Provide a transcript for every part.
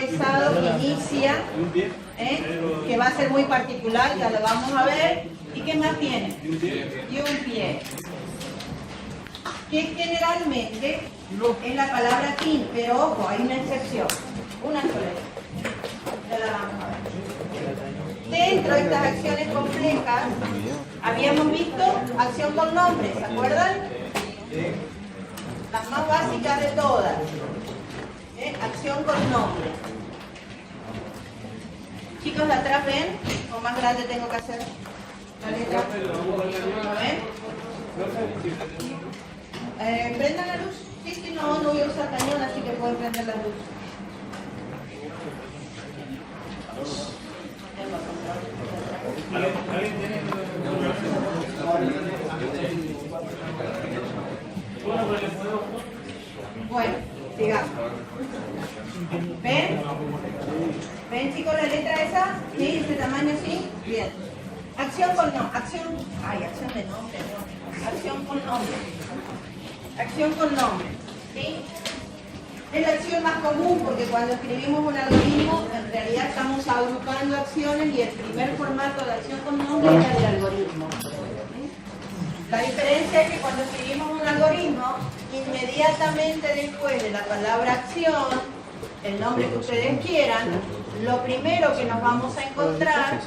encabezado que inicia, que va a ser muy particular, ya lo vamos a ver. ¿Y qué más tiene? Y un pie. Que generalmente es la palabra fin, pero ojo, hay una excepción, una sola. Ya la vamos a ver. Dentro de estas acciones complejas, habíamos visto acción con nombre, ¿se acuerdan? Las más básicas de todas. Acción con nombre. Chicos, ¿la atrás ven? ¿O más grande tengo que hacer? La letra. ¿Ven? ¿Prendan la luz? Sí, no voy a usar cañón, así que pueden prender la luz. Bueno, sigamos. ¿Ven? ¿Ven, chicos, la letra esa? ¿Sí? ¿Ese tamaño sí? Bien. Acción con nombre. Acción de nombre, no. Acción con nombre. Acción con nombre. ¿Sí? Es la acción más común porque cuando escribimos un algoritmo, en realidad estamos agrupando acciones y el primer formato de acción con nombre es el del algoritmo. La diferencia es que cuando escribimos un algoritmo, inmediatamente después de la palabra acción, el nombre que ustedes quieran, lo primero que nos vamos a encontrar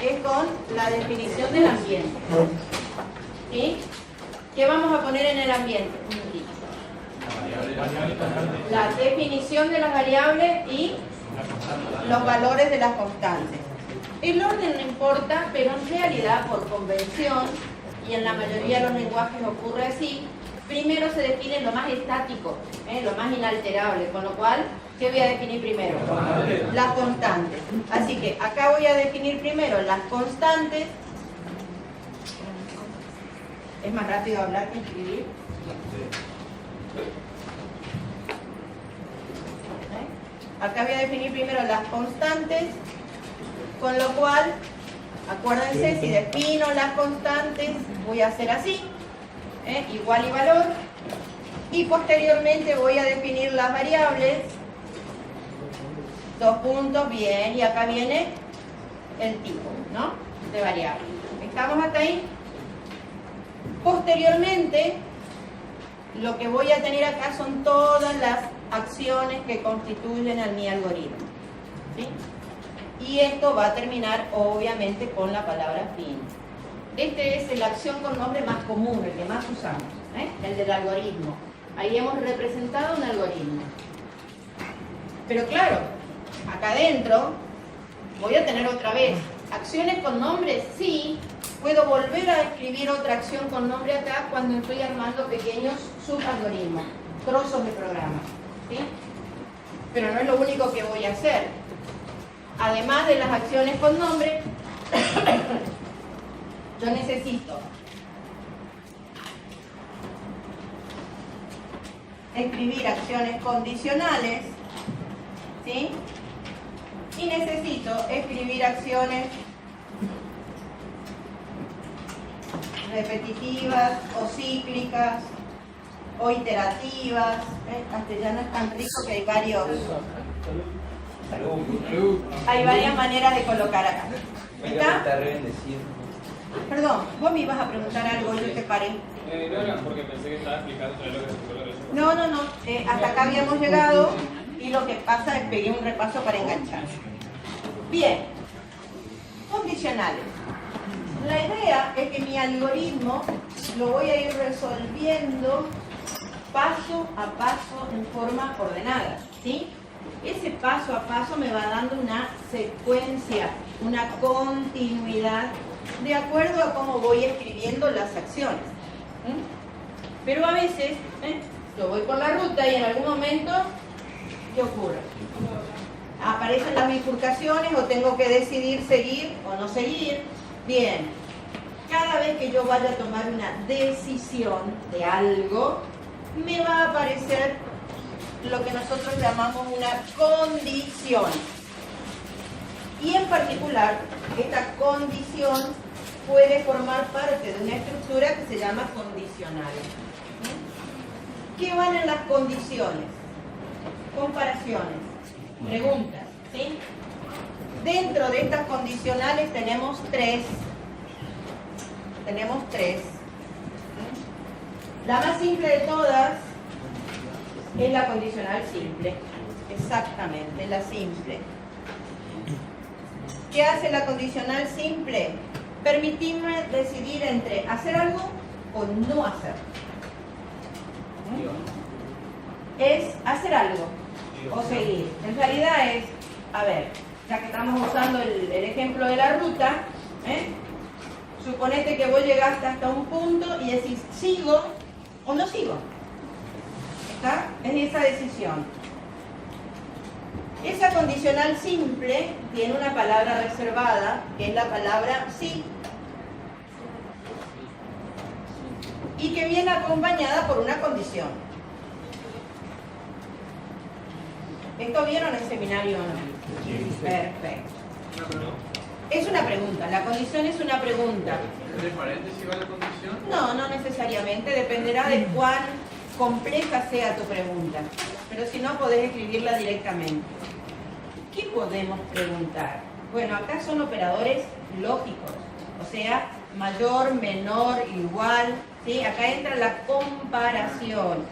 es con la definición del ambiente. ¿Sí? ¿Qué vamos a poner en el ambiente? La definición de las variables y los valores de las constantes. El orden no importa, pero en realidad por convención, y en la mayoría de los lenguajes ocurre así, primero se define lo más estático, lo más inalterable, con lo cual, ¿qué voy a definir primero? Las constantes. Así que acá voy a definir primero las constantes. ¿Es más rápido hablar que escribir? Acá voy a definir primero las constantes, con lo cual, acuérdense, si defino las constantes, voy a hacer así, igual y valor, y posteriormente voy a definir las variables, dos puntos, bien, y acá viene el tipo, ¿no? De variable. ¿Estamos hasta ahí? Posteriormente, lo que voy a tener acá son todas las acciones que constituyen a mi algoritmo. ¿Sí? Y esto va a terminar obviamente con la palabra fin. Este es la acción con nombre más común, el que más usamos, el del algoritmo. Ahí hemos representado un algoritmo. Pero claro, acá adentro voy a tener otra vez acciones con nombre, sí. Puedo volver a escribir otra acción con nombre acá cuando estoy armando pequeños subalgoritmos, trozos de programa. ¿Sí? Pero no es lo único que voy a hacer. Además de las acciones con nombre, yo necesito escribir acciones condicionales, ¿sí? Y necesito escribir acciones repetitivas o cíclicas o iterativas. El castellano es tan rico que hay varias maneras de colocar acá. ¿Está? Perdón, vos me ibas a preguntar algo, yo te paré. No, porque pensé que estaba explicando lo que No. Hasta acá habíamos llegado y lo que pasa es que pegué un repaso para enganchar. Bien, condicionales. La idea es que mi algoritmo lo voy a ir resolviendo paso a paso en forma ordenada, ¿sí? Ese paso a paso me va dando una secuencia, una continuidad de acuerdo a cómo voy escribiendo las acciones. Pero a veces yo voy por la ruta y en algún momento, ¿qué ocurre? Aparecen las bifurcaciones o tengo que decidir seguir o no seguir. Bien, cada vez que yo vaya a tomar una decisión de algo, me va a aparecer lo que nosotros llamamos una condición. Y en particular, esta condición puede formar parte de una estructura que se llama condicional. ¿Qué van en las condiciones? Comparación. consideraciones, preguntas, ¿sí? Dentro de estas condicionales tenemos tres. La más simple de todas es la condicional simple. Exactamente, la simple. ¿Qué hace la condicional simple? Permitirme decidir entre hacer algo o no hacer. Es hacer algo o seguir. En realidad es, a ver, ya que estamos usando el ejemplo de la ruta, suponete que vos llegaste hasta un punto y decís, ¿sigo o no sigo? ¿Está? Es esa decisión. Esa condicional simple tiene una palabra reservada, que es la palabra sí, y que viene acompañada por una condición. ¿Esto vieron en seminario o no? Sí. Perfecto. Es una pregunta, la condición es una pregunta. ¿De paréntesis va la condición? No, no necesariamente, dependerá de cuán compleja sea tu pregunta. Pero si no, podés escribirla directamente. ¿Qué podemos preguntar? Bueno, acá son operadores lógicos, o sea, mayor, menor, igual, ¿sí? Acá entra la comparación.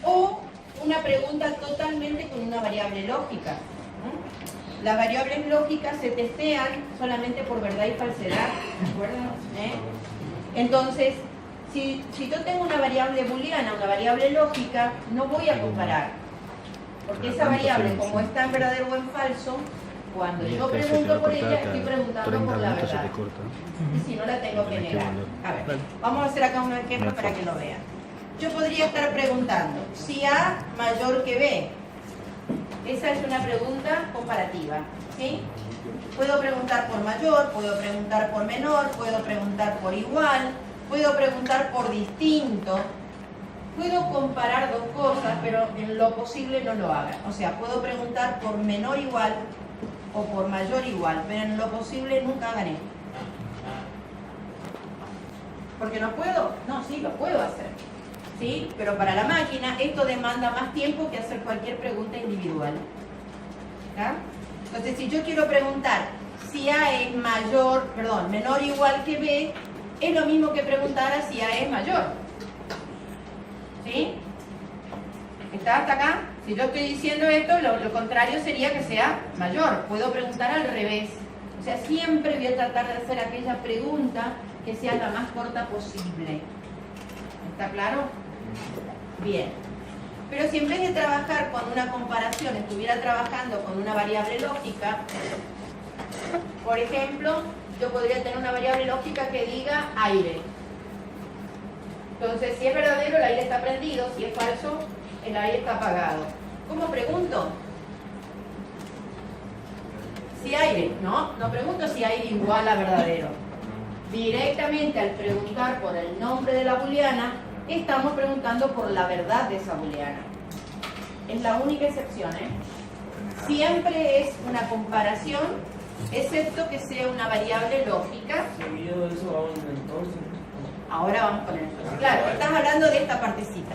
O una pregunta totalmente con una variable lógica. Las variables lógicas se testean solamente por verdad y falsedad, ¿de acuerdo? Entonces, si yo tengo una variable booleana, una variable lógica, no voy a comparar. Porque esa variable, como está en verdadero o en falso, cuando yo pregunto por ella, estoy preguntando por la verdad. Y si no, la tengo que negar. A ver, vamos a hacer acá un ejemplo para que lo vean. Yo podría estar preguntando, si A mayor que B. Esa es una pregunta comparativa, ¿sí? Puedo preguntar por mayor, puedo preguntar por menor, puedo preguntar por igual, puedo preguntar por distinto. Puedo comparar dos cosas, pero en lo posible no lo hagan. O sea, puedo preguntar por menor igual o por mayor igual, pero en lo posible nunca hagan esto. ¿Porque no puedo? No, sí, lo puedo hacer. ¿Sí? Pero para la máquina esto demanda más tiempo que hacer cualquier pregunta individual. ¿Ya? Entonces, si yo quiero preguntar si A es menor o igual que B, es lo mismo que preguntar si A es mayor. ¿Sí? ¿Está hasta acá? Si yo estoy diciendo esto, lo contrario sería que sea mayor. Puedo preguntar al revés. O sea, siempre voy a tratar de hacer aquella pregunta que sea la más corta posible. ¿Está claro? Bien. Pero si en vez de trabajar con una comparación estuviera trabajando con una variable lógica, por ejemplo, yo podría tener una variable lógica que diga aire. Entonces, si es verdadero, el aire está prendido; si es falso, el aire está apagado. ¿Cómo pregunto? Si aire, no pregunto si aire igual a verdadero. Directamente al preguntar por el nombre de la booleana, estamos preguntando por la verdad de esa booleana. Es la única excepción, ¿eh? Siempre es una comparación, excepto que sea una variable lógica. Seguido de eso vamos entonces. Ahora vamos con esto. Claro, estás hablando de esta partecita.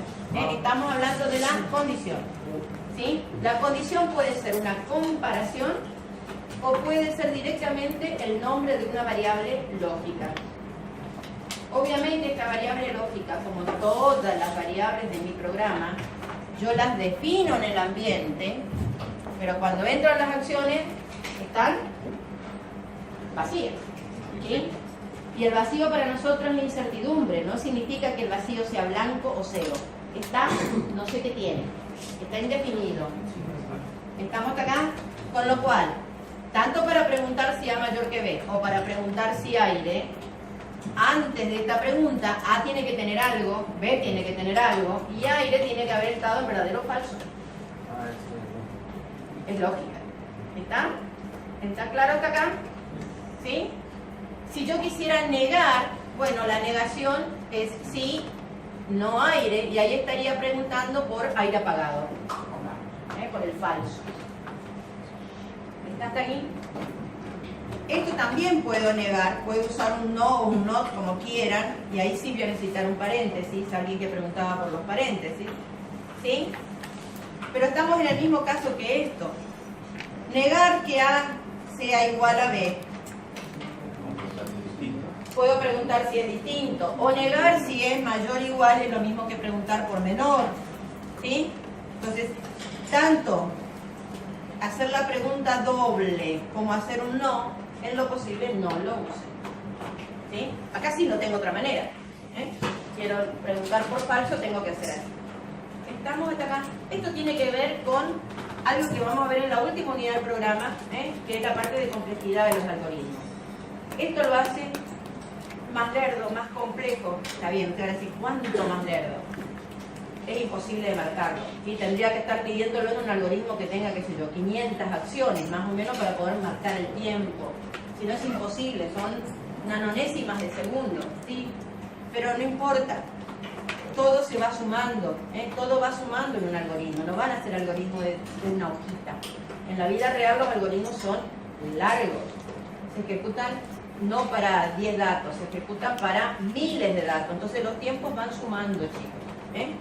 Estamos hablando de la condición. ¿Sí? La condición puede ser una comparación o puede ser directamente el nombre de una variable lógica. Obviamente esta variable lógica, como todas las variables de mi programa, yo las defino en el ambiente, pero cuando entran las acciones están vacías. ¿Sí? Y el vacío para nosotros es la incertidumbre, no significa que el vacío sea blanco o cero. Está, no sé qué tiene, está indefinido. ¿Estamos hasta acá? Con lo cual, tanto para preguntar si A mayor que B o para preguntar si aire, antes de esta pregunta A tiene que tener algo, B tiene que tener algo y aire tiene que haber estado en verdadero o falso. Es lógica. ¿Está? ¿Está claro hasta acá? ¿Sí? Si yo quisiera negar, bueno, la negación es sí, no aire, y ahí estaría preguntando por aire apagado, por el falso. ¿Está hasta aquí? Esto también puedo negar, puedo usar un no o un not como quieran, y ahí sí voy a necesitar un paréntesis, alguien que preguntaba por los paréntesis. ¿Sí? Pero estamos en el mismo caso que esto. Negar que A sea igual a B. Puedo preguntar si es distinto. O negar si es mayor o igual es lo mismo que preguntar por menor. ¿Sí? Entonces, tanto hacer la pregunta doble como hacer un no, en lo posible no lo usen. ¿Sí? Acá sí no tengo otra manera. Quiero preguntar por falso, tengo que hacer así. ¿Estamos hasta acá? Esto tiene que ver con algo que vamos a ver en la última unidad del programa, que es la parte de complejidad de los algoritmos. Esto lo hace más lerdo, más complejo. Está bien, usted va a decir, ¿cuánto más lerdo? Es imposible de marcarlo. ¿Sí? Tendría que estar pidiéndolo en un algoritmo que tenga, qué sé yo, 500 acciones, más o menos, para poder marcar el tiempo. Si no, es imposible, son nanonésimas de segundo. ¿Sí? Pero no importa. Todo se va sumando, todo va sumando en un algoritmo, no van a ser algoritmos de una hojita. En la vida real los algoritmos son largos, se ejecutan no para 10 datos, se ejecutan para miles de datos, entonces los tiempos van sumando, chicos.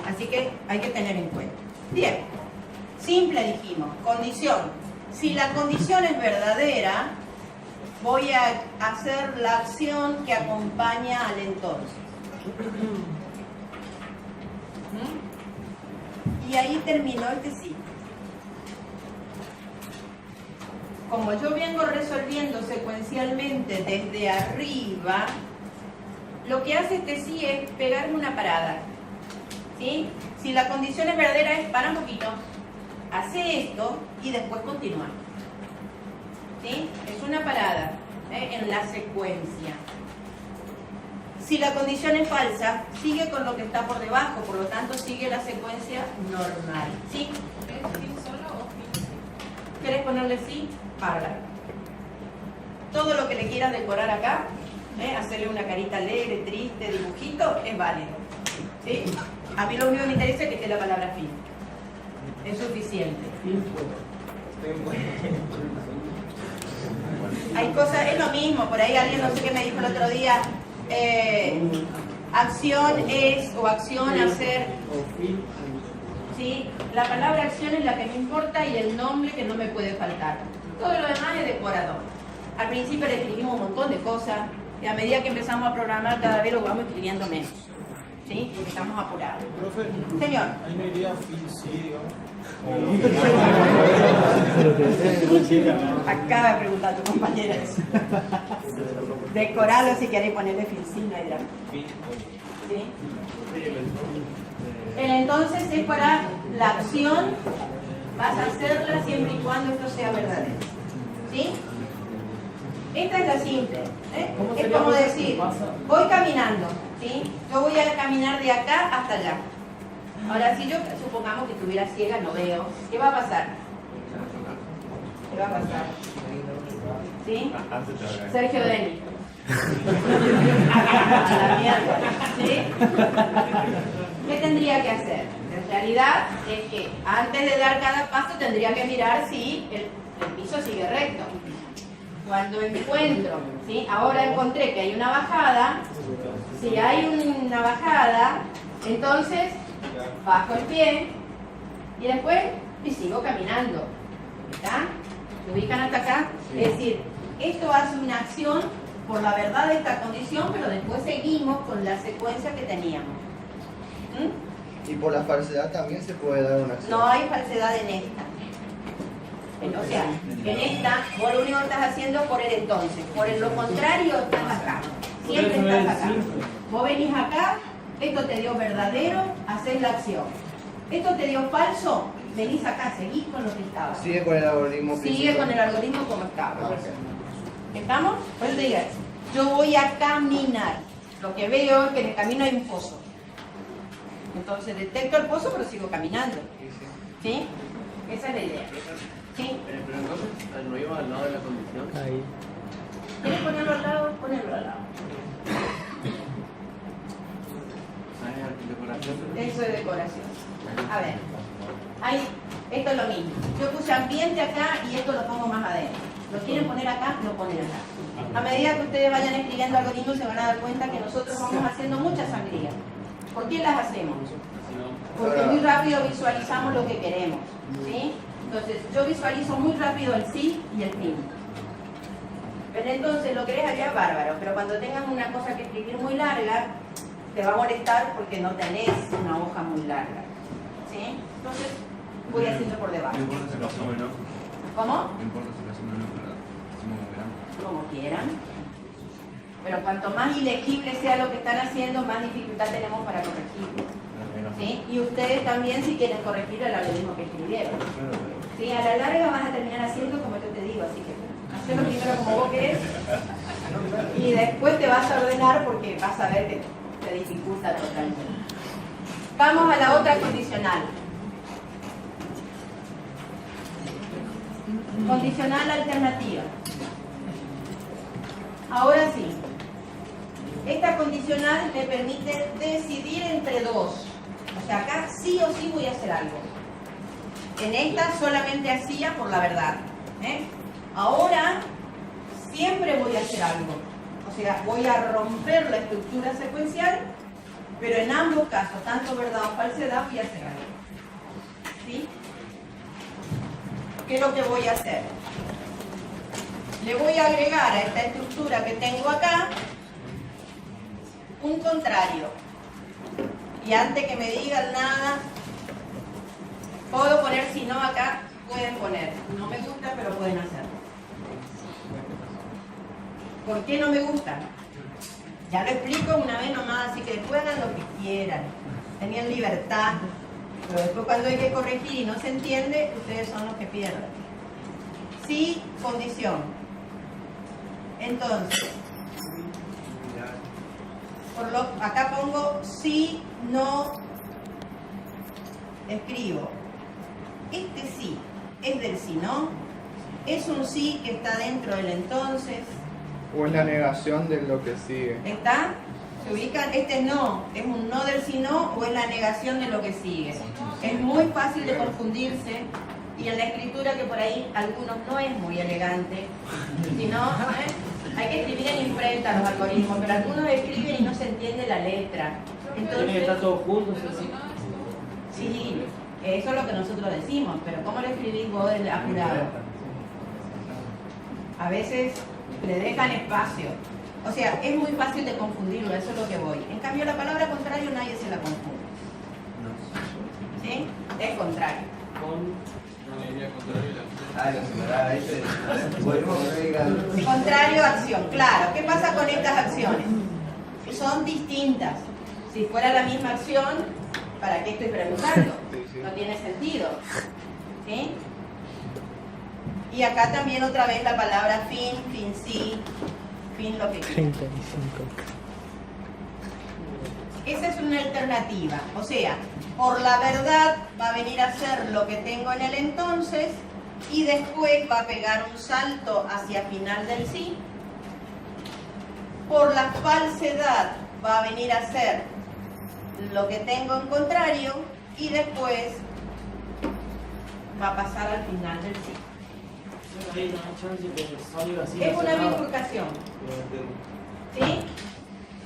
Así que hay que tener en cuenta. Bien, simple dijimos, condición. Si la condición es verdadera, voy a hacer la acción que acompaña al entonces. Y ahí terminó este sí. Como yo vengo resolviendo secuencialmente desde arriba, lo que hace este sí es pegarme una parada. ¿Sí? Si la condición es verdadera, es para un poquito, hace esto y después continúa. ¿Sí? Es una parada en la secuencia. Si la condición es falsa, sigue con lo que está por debajo, por lo tanto sigue la secuencia normal. ¿Sí? ¿Es fin solo o fin sí? ¿Querés ponerle sí? Bárbaro. Todo lo que le quieras decorar acá, hacerle una carita alegre, triste, dibujito, es válido. ¿Sí? A mí lo único que me interesa es que esté la palabra fin. Es suficiente. Hay cosas, es lo mismo, por ahí alguien no sé qué me dijo el otro día, acción es o acción hacer. ¿Sí? La palabra acción es la que me importa y el nombre que no me puede faltar. Todo lo demás es decorador. Al principio le escribimos un montón de cosas y a medida que empezamos a programar cada vez lo vamos escribiendo menos. ¿Sí? Porque estamos apurados. Profe, Señor. ahí no iría fin sí, digamos. Acaba de preguntar tu compañera eso. Decoralo si queréis ponerle fin, sí, no hay drama. ¿Sí? El entonces es para la acción, vas a hacerla siempre y cuando esto sea verdadero. ¿Sí? Esta es la simple. Es como decir, voy caminando. ¿Sí? Yo voy a caminar de acá hasta allá. Ahora, si yo supongamos que estuviera ciega, no veo, ¿qué va a pasar? ¿Qué va a pasar? ¿Sí? Sergio Denis. A la mierda. ¿Sí? ¿Qué tendría que hacer? En realidad es que antes de dar cada paso tendría que mirar si el piso sigue recto. Cuando encuentro, ¿sí? Ahora encontré que hay una bajada. Si hay una bajada, entonces bajo el pie y después sigo caminando. ¿Está? ¿Se ubican hasta acá? Es decir, esto hace una acción por la verdad de esta condición, pero después seguimos con la secuencia que teníamos. Y por la falsedad también se puede dar una acción. No hay falsedad en esta. O sea, en esta, vos lo único que estás haciendo es por el entonces. Por lo contrario, estás acá. Siempre estás acá. Vos venís acá, esto te dio verdadero, hacés la acción. Esto te dio falso, venís acá, seguís con lo que estaba. Sigue con el algoritmo Sigue principal. con el algoritmo como estaba. ¿Estamos? Pues te digas, yo voy a caminar. Lo que veo es que en el camino hay un pozo. Entonces detecto el pozo, pero sigo caminando. ¿Sí? Esa es la idea. ¿Sí? Pero entonces no iba al lado de la condición. Ahí. ¿Quieres ponerlo al lado? Ponerlo al lado. Eso es decoración. A ver. Ahí, esto es lo mismo. Yo puse ambiente acá y esto lo pongo más adentro. ¿Lo quieren poner acá? Lo ponen acá. A medida que ustedes vayan escribiendo algoritmos se van a dar cuenta que nosotros vamos haciendo muchas sangrías. ¿Por qué las hacemos? porque muy rápido visualizamos lo que queremos, ¿sí? Entonces, yo visualizo muy rápido el sí y el fin. Pero entonces lo querés allá, bárbaro, pero cuando tengas una cosa que escribir muy larga, te va a molestar porque no tenés una hoja muy larga, ¿sí? Entonces, voy haciendo por debajo. No importa si lo hacemos o no. ¿Cómo? No importa si lo hacemos o no, ¿verdad? Hacemos como queramos. Como quieran. Pero cuanto más ilegible sea lo que están haciendo, más dificultad tenemos para corregirlo. ¿Sí? Y ustedes también, si quieren corregirlo, harán lo mismo que escribieron. ¿Sí? A la larga vas a terminar haciendo como yo te digo, así que hacelo primero como vos querés y después te vas a ordenar porque vas a ver que te dificulta totalmente. Vamos a la otra condicional. Condicional alternativa. Ahora sí. Esta condicional me permite decidir entre dos. O sea, acá sí o sí voy a hacer algo. En esta solamente hacía por la verdad. Ahora siempre voy a hacer algo. O sea, voy a romper la estructura secuencial, pero en ambos casos, tanto verdad o falsedad, voy a hacer algo. ¿Sí? ¿Qué es lo que voy a hacer? Le voy a agregar a esta estructura que tengo acá un contrario. Y antes que me digan nada, puedo poner, si no acá, pueden poner. No me gusta, pero pueden hacerlo. ¿Por qué no me gusta? Ya lo explico una vez nomás, así que después hagan lo que quieran. Tenían libertad. Pero después cuando hay que corregir y no se entiende, ustedes son los que pierden. Sí, condición. Entonces, acá pongo sí, no, escribo. Este sí es del sí, no. Es un sí que está dentro del entonces. O es la negación de lo que sigue. ¿Está? ¿Se ubican? Este no, es un no del sí no o es la negación de lo que sigue. Es muy fácil de confundirse y en la escritura que por ahí algunos no es muy elegante, sino hay que escribir en imprenta los algoritmos, pero algunos escriben y no se entiende la letra. Entonces, está todo junto, ¿sí? sí, eso es lo que nosotros decimos, pero ¿cómo lo escribís vos apurado? A veces le dejan espacio. O sea, es muy fácil de confundirlo, eso es lo que voy. En cambio, la palabra contrario nadie se la confunde. ¿Sí? Es contrario. Contrario a acción, claro. ¿Qué pasa con estas acciones? Son distintas. Si fuera la misma acción, ¿para qué estoy preguntando? No tiene sentido. ¿Sí? Y acá también otra vez la palabra fin, fin sí, fin lo que quiera. 35. Esa es una alternativa. O sea, por la verdad va a venir a ser lo que tengo en el entonces y después va a pegar un salto hacia final del sí. Por la falsedad va a venir a ser lo que tengo en contrario y después va a pasar al final del sí. Es una bifurcación. ¿Sí?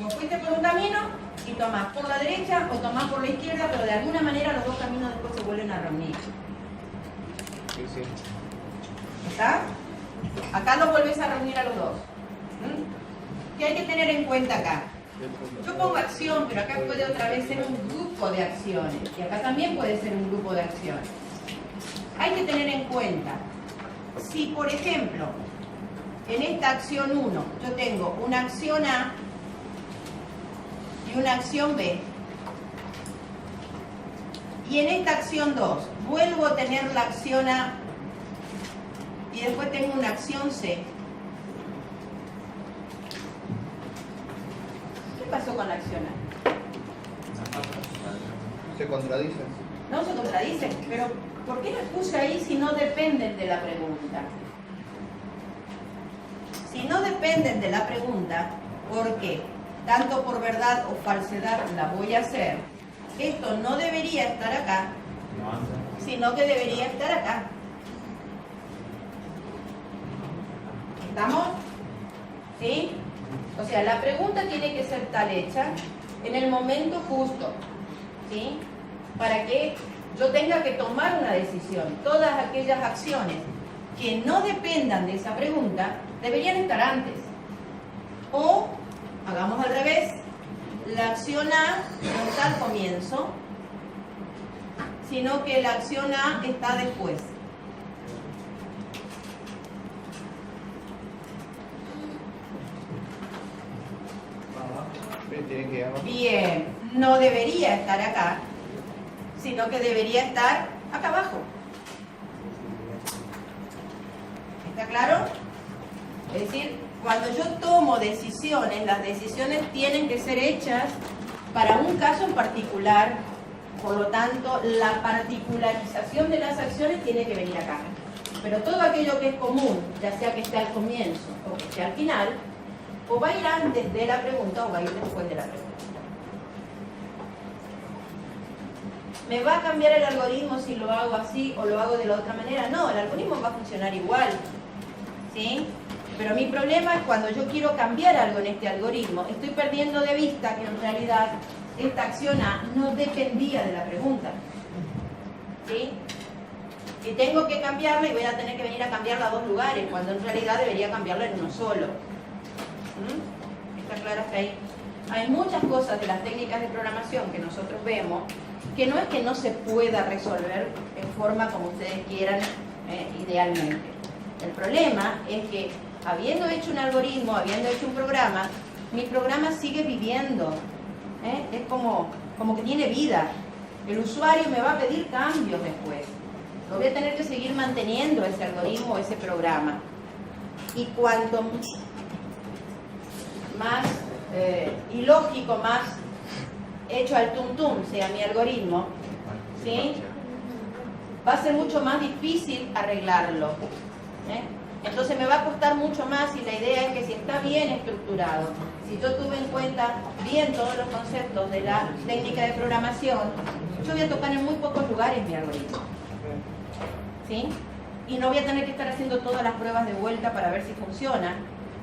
Vos fuiste por un camino y tomás por la derecha o tomás por la izquierda, pero de alguna manera los dos caminos después se vuelven a reunir. ¿Está? Acá los volvés a reunir a los dos. ¿Qué hay que tener en cuenta acá? Yo pongo acción, pero acá puede otra vez ser un grupo de acciones. Y acá también puede ser un grupo de acciones. Hay que tener en cuenta, si por ejemplo, en esta acción 1, yo tengo una acción A y una acción B, y en esta acción 2 vuelvo a tener la acción A y después tengo una acción C. ¿Qué pasó con la acción A? Se contradicen. No se contradicen, pero ¿por qué las puse ahí si no dependen de la pregunta? Si no dependen de la pregunta, ¿por qué? Tanto por verdad o falsedad la voy a hacer. Esto no debería estar acá, sino que debería estar acá. ¿Estamos? ¿Sí? O sea, la pregunta tiene que ser tal hecha en el momento justo. ¿Sí? para que yo tenga que tomar una decisión. Todas aquellas acciones que no dependan de esa pregunta deberían estar antes. O, hagamos al revés, la acción A no está al comienzo, sino que la acción A está después. Tiene que ir abajo. Bien, no debería estar acá, sino que debería estar acá abajo. ¿Está claro? Es decir, cuando yo tomo decisiones, las decisiones tienen que ser hechas para un caso en particular, por lo tanto, la particularización de las acciones tiene que venir acá. Pero todo aquello que es común, ya sea que esté al comienzo o que esté al final, o va a ir antes de la pregunta o va a ir después de la pregunta. ¿Me va a cambiar el algoritmo si lo hago así o lo hago de la otra manera? No, el algoritmo va a funcionar igual. ¿Sí? Pero mi problema es cuando yo quiero cambiar algo en este algoritmo, estoy perdiendo de vista que en realidad esta acción A no dependía de la pregunta. ¿Sí? Y tengo que cambiarla y voy a tener que venir a cambiarla a dos lugares, cuando en realidad debería cambiarla en uno solo. ¿Está claro hasta ahí? Hay muchas cosas de las técnicas de programación que nosotros vemos que no es que no se pueda resolver en forma como ustedes quieran, idealmente. El problema es que habiendo hecho un algoritmo, habiendo hecho un programa, mi programa sigue viviendo. Es como que tiene vida. El usuario me va a pedir cambios después. Lo voy a tener que seguir manteniendo ese algoritmo o ese programa. Y cuanto más ilógico, más hecho al tuntum sea mi algoritmo, ¿sí? Va a ser mucho más difícil arreglarlo. Entonces me va a costar mucho más y la idea es que si está bien estructurado, si yo tuve en cuenta bien todos los conceptos de la técnica de programación, yo voy a tocar en muy pocos lugares mi algoritmo. ¿Sí? Y no voy a tener que estar haciendo todas las pruebas de vuelta para ver si funciona,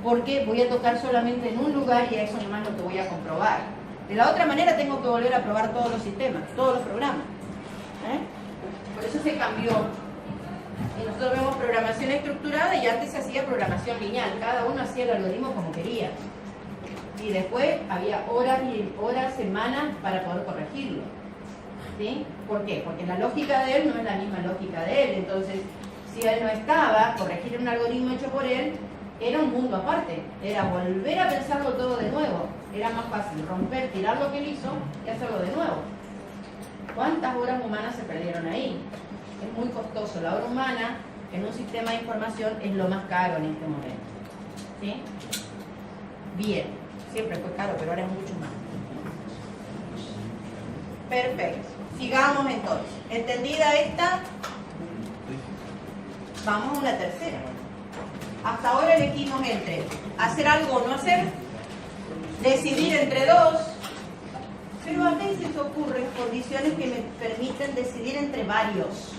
porque voy a tocar solamente en un lugar y a eso nomás lo que voy a comprobar. De la otra manera tengo que volver a probar todos los sistemas, todos los programas. Por eso se cambió. Y nosotros vemos programación estructurada y antes se hacía programación lineal. Cada uno hacía el algoritmo como quería. Y después había horas y horas, semanas para poder corregirlo. ¿Sí? ¿Por qué? Porque la lógica de él no es la misma lógica de él. Entonces, si él no estaba, corregir un algoritmo hecho por él era un mundo aparte. Era volver a pensarlo todo de nuevo. Era más fácil romper, tirar lo que él hizo y hacerlo de nuevo. ¿Cuántas horas humanas se perdieron ahí? Es muy costoso. La hora humana en un sistema de información es lo más caro en este momento. ¿Sí? Bien. Siempre fue caro, pero ahora es mucho más. Perfecto. Sigamos entonces. ¿Entendida esta? Vamos a una tercera. Hasta ahora elegimos entre hacer algo o no hacer, decidir entre dos, pero a veces ocurren condiciones que me permiten decidir entre varios.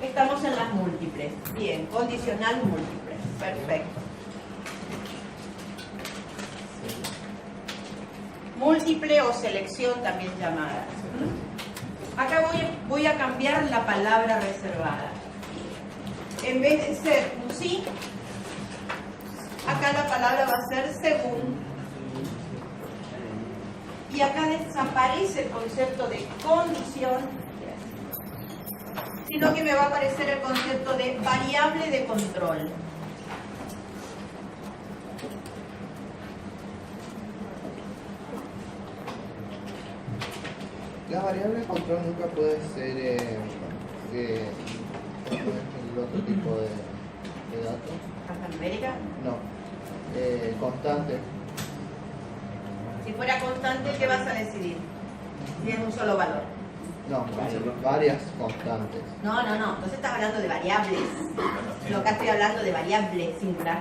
Estamos en las múltiples. Bien, condicional múltiple. Perfecto. Múltiple o selección también llamada. Acá voy a cambiar la palabra reservada. En vez de ser un sí, acá la palabra va a ser según. Y acá desaparece el concepto de condición, sino que me va a aparecer el concepto de variable de control. La variable de control nunca puede ser el otro tipo de datos. ¿Alfanumérica? No, constante. Si fuera constante, ¿qué vas a decidir? Si es un solo valor. No, varias constantes. No. Entonces estás hablando de variables. Yo acá estoy hablando de variables singular.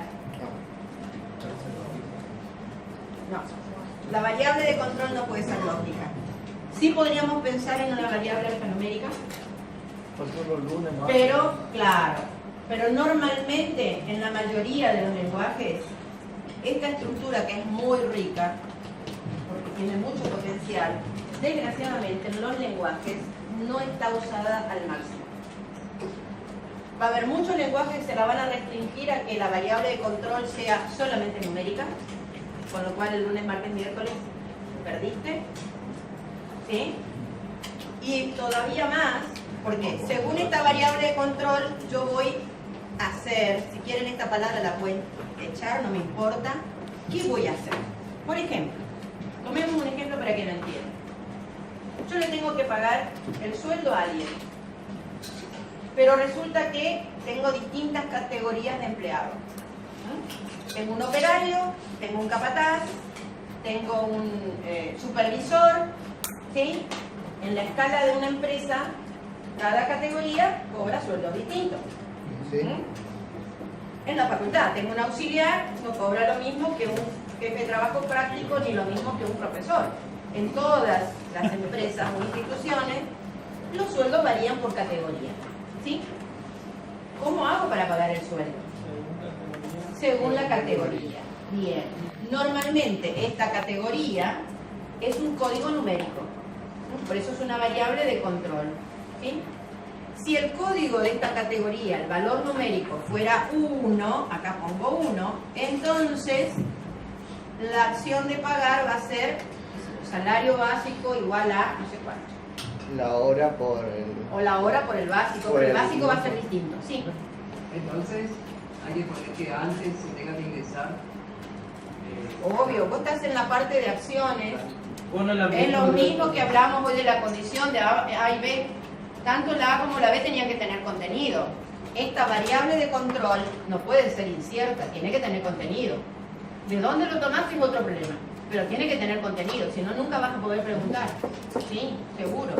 No. La variable de control no puede ser lógica. Sí podríamos pensar en una variable alfanumérica. Pero, claro, pero normalmente en la mayoría de los lenguajes, esta estructura que es muy rica, porque tiene mucho potencial, desgraciadamente en los lenguajes no está usada al máximo. Va a haber muchos lenguajes que se la van a restringir a que la variable de control sea solamente numérica, con lo cual el lunes, martes, miércoles perdiste. ¿Sí? Y todavía más, porque según esta variable de control yo voy a hacer, si quieren esta palabra la pueden echar, no me importa, ¿qué voy a hacer? Por ejemplo, tomemos un ejemplo para que lo entiendan. Yo le tengo que pagar el sueldo a alguien, pero resulta que tengo distintas categorías de empleados. Tengo un operario, tengo un capataz, tengo un supervisor, ¿sí? En la escala de una empresa, cada categoría cobra sueldos distintos. Sí. En la facultad, tengo un auxiliar, no cobra lo mismo que un jefe de trabajo práctico, ni lo mismo que un profesor. En todas las empresas o instituciones, los sueldos varían por categoría. ¿Sí? ¿Cómo hago para pagar el sueldo? Según la categoría. Bien. Normalmente esta categoría es un código numérico. Por eso es una variable de control. ¿Sí? Si el código de esta categoría, el valor numérico, fuera 1, acá pongo 1, entonces la acción de pagar va a ser salario básico igual a no sé cuánto. La hora por el... O la hora por el básico, Por pero el el- básico va a ser distinto. Sí. Entonces, hay que poner que antes se tenga que ingresar. Obvio, vos estás en la parte de acciones. Bueno, la Es lo mismo que hablamos hoy de la condición de A y B. Tanto la A como la B tenían que tener contenido. Esta variable de control no puede ser incierta, tiene que tener contenido. ¿De dónde lo tomaste es otro problema? Pero tiene que tener contenido, si no nunca vas a poder preguntar. Sí, seguro.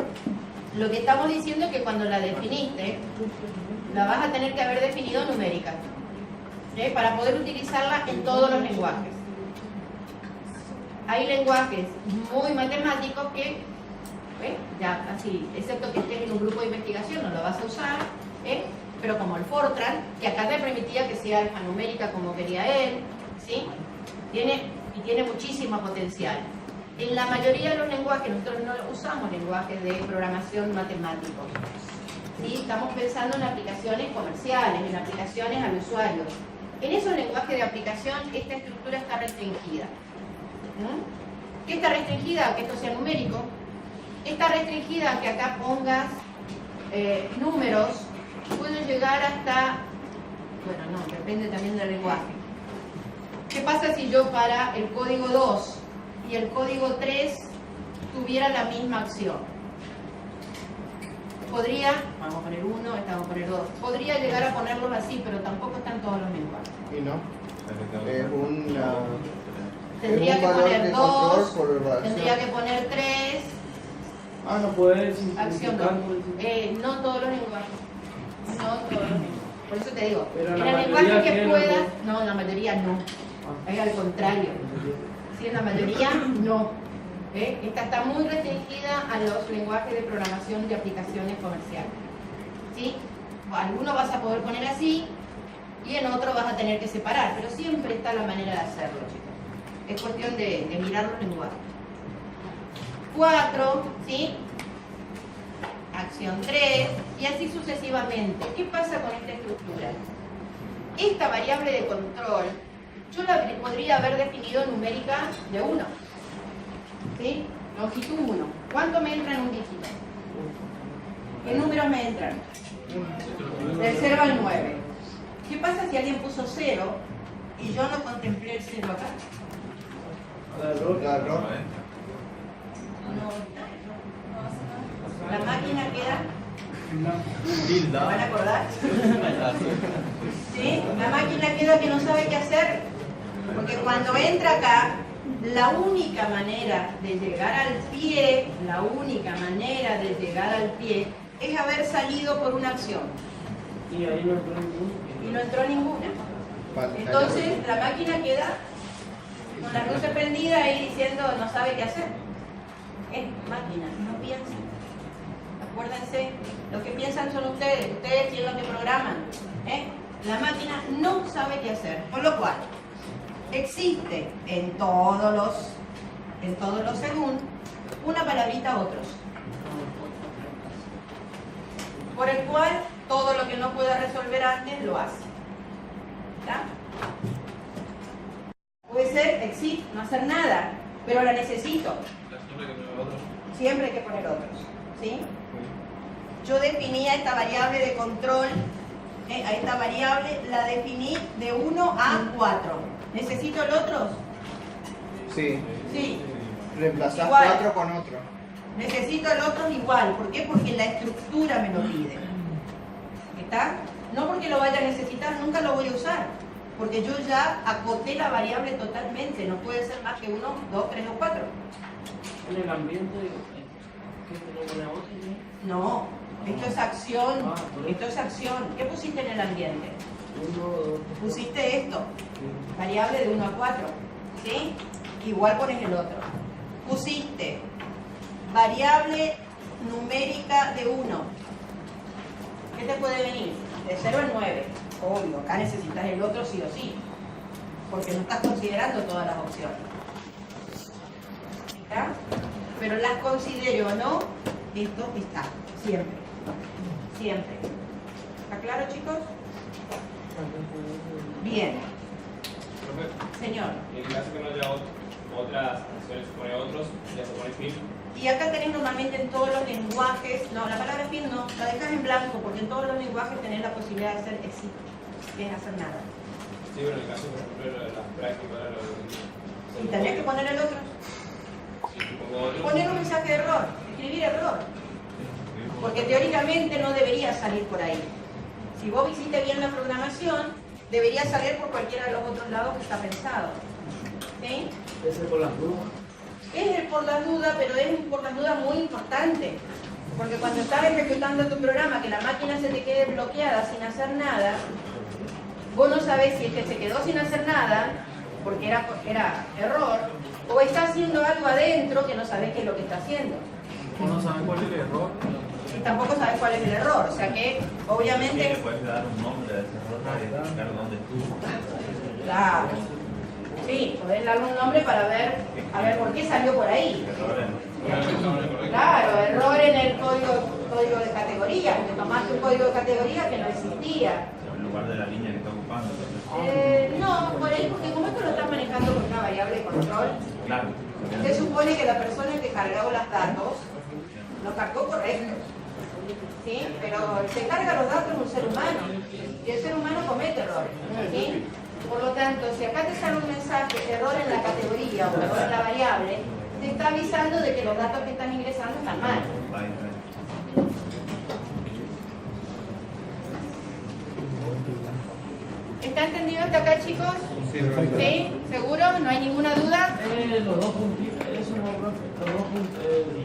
Lo que estamos diciendo es que cuando la definiste, la vas a tener que haber definido numérica, ¿sí? Para poder utilizarla en todos los lenguajes. Hay lenguajes muy matemáticos que, ya así, excepto que estés en un grupo de investigación, no lo vas a usar, pero como el Fortran, que acá te permitía que sea alfanumérica como quería él, ¿sí? Tiene muchísimo potencial. En la mayoría de los lenguajes, nosotros no usamos lenguajes de programación matemáticos. ¿Sí? Estamos pensando en aplicaciones comerciales, en aplicaciones al usuario. En esos lenguajes de aplicación, esta estructura está restringida. ¿Qué está restringida? A que esto sea numérico. Está restringida a que acá pongas números. Pueden llegar hasta... Bueno, no, depende también del lenguaje. ¿Qué pasa si yo para el código 2 y el código 3 tuviera la misma acción? Podría, vamos a poner 1, esta vamos a poner 2. Podría llegar a ponerlos así, pero tampoco están todos los lenguajes. Y no. Es una... Tendría es que un valor poner de 2, control por relación. tendría que poner 3, Ah, no puedes acción 2. No todos los lenguajes. No todos los lenguajes. Por eso te digo, Pero en la el lenguaje mayoría que tiene puedas, los no, la mayoría no. Es al contrario. Si en la mayoría, no. Esta está muy restringida a los lenguajes de programación de aplicaciones comerciales. ¿Sí? Algunos vas a poder poner así y en otro vas a tener que separar, pero siempre está la manera de hacerlo, chicos. Es cuestión de mirar los lenguajes. 4, ¿sí? Acción 3 y así sucesivamente. ¿Qué pasa con esta estructura? Esta variable de control yo la podría haber definido numérica de 1. ¿Sí? Longitud 1. ¿Cuánto me entra en un dígito? ¿Qué números me entran? Del 0 al 9. ¿Qué pasa si alguien puso 0 y yo no contemplé el 0 acá? La error. La máquina queda... Tilda. ¿Se van a acordar? ¿Sí? La máquina queda que no sabe qué hacer. Porque cuando entra acá, la única manera de llegar al pie, es haber salido por una acción. Y ahí no entró ninguno. Y no entró ninguna. Entonces la máquina queda con la luz prendida y diciendo no sabe qué hacer. Es máquina, no piensa. Acuérdense, los que piensan son ustedes son los que programan. La máquina no sabe qué hacer. Por lo cual, existe en todos los en todos los según, una palabrita otros, por el cual todo lo que no pueda resolver antes lo hace. ¿Está? Puede ser exit, no hacer nada, pero la necesito. Siempre hay que poner otros. ¿Sí? Yo definí a esta variable de control, a esta variable la definí de 1 a 4. ¿Necesito el otro? Sí. Sí. Reemplazás Igual. 4 con otro. Necesito el otro igual. ¿Por qué? Porque la estructura me lo pide. ¿Está? No porque lo vaya a necesitar, nunca lo voy a usar. Porque yo ya acoté la variable totalmente. No puede ser más que 1, 2, 3 o 4. En el ambiente, ¿qué tenemos la otra? No. Esto es acción. Esto es acción. ¿Qué pusiste en el ambiente? 1, 2, Pusiste esto. Variable de 1 a 4. ¿Sí? Igual pones el otro. Pusiste variable numérica de 1. ¿Qué te puede venir? De 0 a 9. Obvio, acá necesitas el otro sí o sí. Porque no estás considerando todas las opciones. ¿Está? Pero las considero o no, esto está. Siempre. Siempre. ¿Está claro, chicos? Bien. Profe, Señor. en caso que no haya otras acciones, se pone otros, ya se pone fin. Y acá tenés normalmente en todos los lenguajes, no, la palabra fin no, la dejas en blanco, porque en todos los lenguajes tenés la posibilidad de hacer exit, que es hacer nada. Sí, pero en el caso, por ejemplo, de las prácticas, Y tenés que poner el otro. si pongo otro, Poner un mensaje de error, escribir error. Porque teóricamente no debería salir por ahí. Si vos hiciste bien la programación, debería salir por cualquiera de los otros lados que está pensado. ¿Sí? ese por las dudas. Es el por las dudas, pero es un por las dudas muy importante. Porque cuando estás ejecutando tu programa, que la máquina se te quede bloqueada sin hacer nada, vos no sabés si es que se quedó sin hacer nada, porque era error, o está haciendo algo adentro que no sabés qué es lo que está haciendo. Uno sabe cuál es el error. Y tampoco sabés cuál es el error. O sea que, obviamente... le puedes dar un nombre a ese error para identificar dónde estuvo. Claro. Sí, podés darle un nombre para ver, a ver por qué salió por ahí. Claro, error en el código de categoría, porque tomaste un código de categoría que no existía. En lugar de la línea que está ocupando. No, por ahí, porque como esto lo estás manejando con una variable de control, Claro. se supone que la persona que cargó los datos los cargó correctos. ¿Sí? Pero el que carga los datos es un ser humano. Y el ser humano comete errores. ¿Sí? Por lo tanto, si acá te sale un mensaje, error en la categoría o error en la variable, te está avisando de que los datos que están ingresando están mal. ¿Está entendido hasta acá, chicos? ¿Sí? ¿Seguro? ¿No hay ninguna duda? Los dos puntitos, eso no, profe.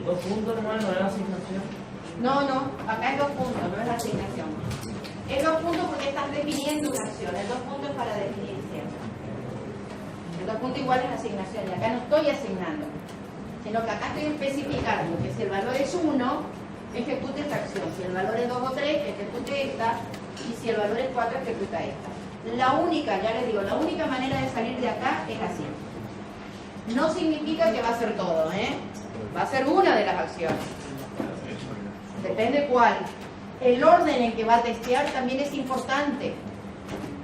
Los dos puntos nomás no es asignación. No, acá es 2 puntos, no es asignación. Es 2 puntos porque estás definiendo una acción, el 2 puntos es para definir siempre. El 2 puntos igual es asignación, y acá no estoy asignando, sino que acá estoy especificando que si el valor es 1, ejecute esta acción, si el valor es 2 o 3, ejecute esta, y si el valor es 4, ejecuta esta. La única, ya les digo, la única manera de salir de acá es así. No significa que va a ser todo, va a ser una de las acciones. Depende cuál. El orden en que va a testear también es importante.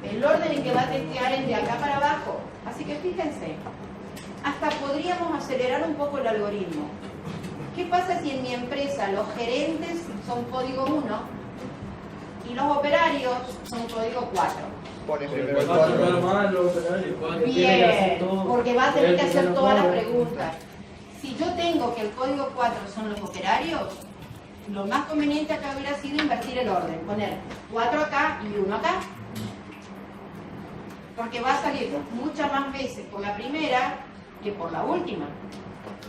El orden en que va a testear es de acá para abajo. Así que fíjense, hasta podríamos acelerar un poco el algoritmo. ¿Qué pasa si en mi empresa los gerentes son código 1 y los operarios son código 4? Pone primero el 4 4. más los operarios. Bien, porque va a tener que hacer todas las preguntas. Si yo tengo que el código 4 son los operarios, lo más conveniente acá hubiera sido invertir el orden, poner 4 acá y 1 acá. Porque va a salir muchas más veces por la primera que por la última.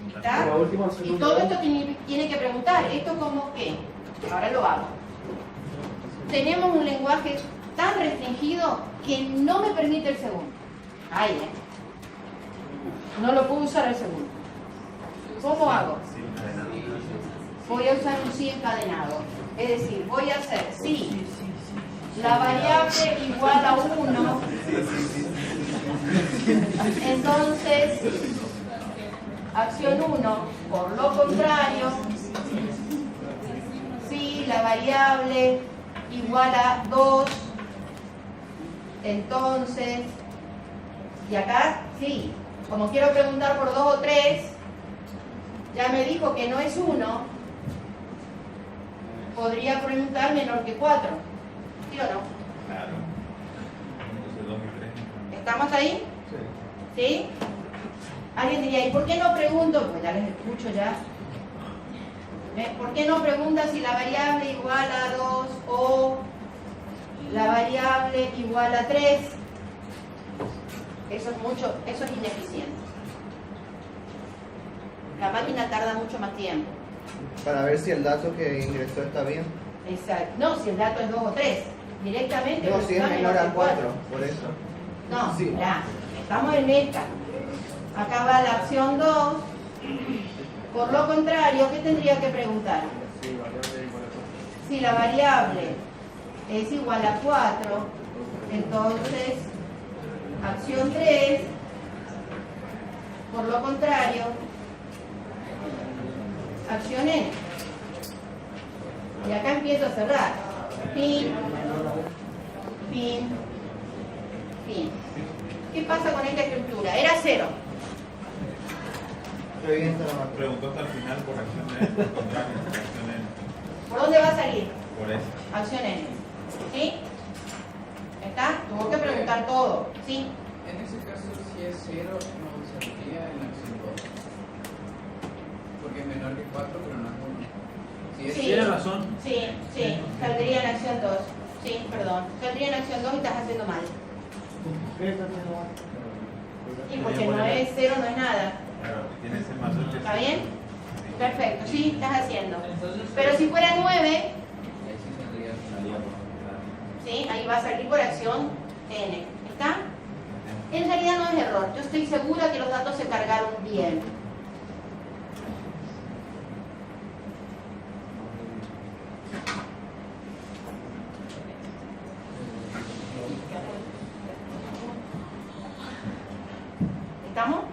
¿Está? La última Y todo esto tiene que preguntar, ¿esto cómo qué? Ahora lo hago. Tenemos un lenguaje tan restringido que no me permite el segundo. Ay, no lo puedo usar el segundo. ¿Cómo hago? Voy a usar un sí encadenado. Es decir, voy a hacer si la variable igual a 1, entonces Acción 1, por lo contrario, si la variable igual a 2, entonces, y acá, sí, como quiero preguntar por 2 o 3, ya me dijo que no es 1, podría preguntar menor que 4, ¿sí o no? Claro. Entonces 2 y 3. ¿Estamos ahí? Sí. ¿Sí? Alguien diría, ¿y por qué no pregunto? Pues ya les escucho ya. ¿Por qué no pregunta si la variable igual a 2 o la variable igual a 3? Eso es ineficiente. La máquina tarda mucho más tiempo. Para ver si el dato que ingresó está bien. Exacto. No, si el dato es 2 o 3. Directamente. No, si es menor a que 4, por eso. No, Sí. mirá, estamos en esta. Acá va la acción 2. Por lo contrario, ¿qué tendría que preguntar? Si la variable es igual a 4, entonces, acción 3, por lo contrario, acción N. Y acá empiezo a cerrar. Fin, fin, fin. ¿Qué pasa con esta estructura? Era 0. Revienta la máquina. Preguntó hasta el final por acción N, por contrario, por acción N. ¿Por dónde va a salir? Por eso. Acción N. ¿Sí? ¿Está? Tuvo que preguntar todo. ¿Sí? En ese caso, si es 0, no saldría en la acción 2. Porque es menor que 4, pero no es 1. Si es Sí. Tiene razón. Sí, sí. Saldría en acción 2. Sí, perdón. Saldría en acción 2 y estás haciendo mal. Y porque no es 0, no es nada. Claro, tiene ese más 8. ¿Está bien? Perfecto. Sí, estás haciendo. Pero si fuera 9, ahí sí saldría. ¿sí? Ahí va a salir por acción N. ¿Está? En realidad no es error. Yo estoy segura que los datos se cargaron bien. ¿Estamos?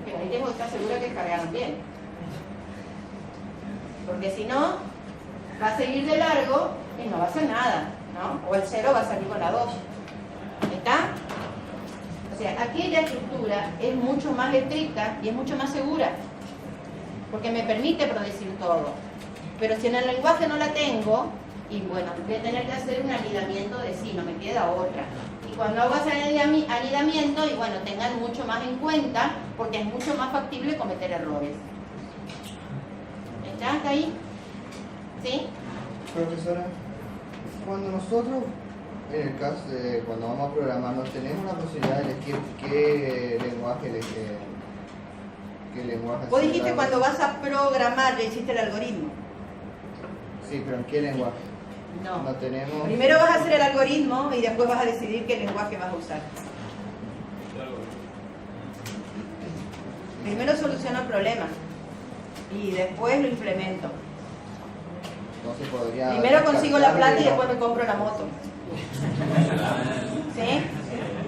Pero ahí tengo que estar segura que cargaron bien. Porque si no, va a seguir de largo y no va a hacer nada, ¿no? O el 0 va a salir con la 2. ¿Está? O sea, aquella estructura es mucho más estricta y es mucho más segura. Porque me permite predecir todo. Pero si en el lenguaje no la tengo, y bueno, voy a tener que hacer un anidamiento de sí, no me queda otra. Y cuando hago ese anidamiento, y bueno, tengan mucho más en cuenta, porque es mucho más factible cometer errores. ¿Está hasta ahí? ¿Sí? Profesora, cuando nosotros, en el caso de cuando vamos a programar, tenemos la posibilidad de elegir qué lenguaje Vos dijiste aceptamos. cuando vas a programar, ya hiciste el algoritmo. Sí, pero ¿en qué lenguaje? No. No tenemos. Primero vas a hacer el algoritmo y después vas a decidir qué lenguaje vas a usar. Primero soluciono el problema y después lo implemento. Entonces podría. Primero consigo la plata y descartar, después me compro la moto. ¿Sí?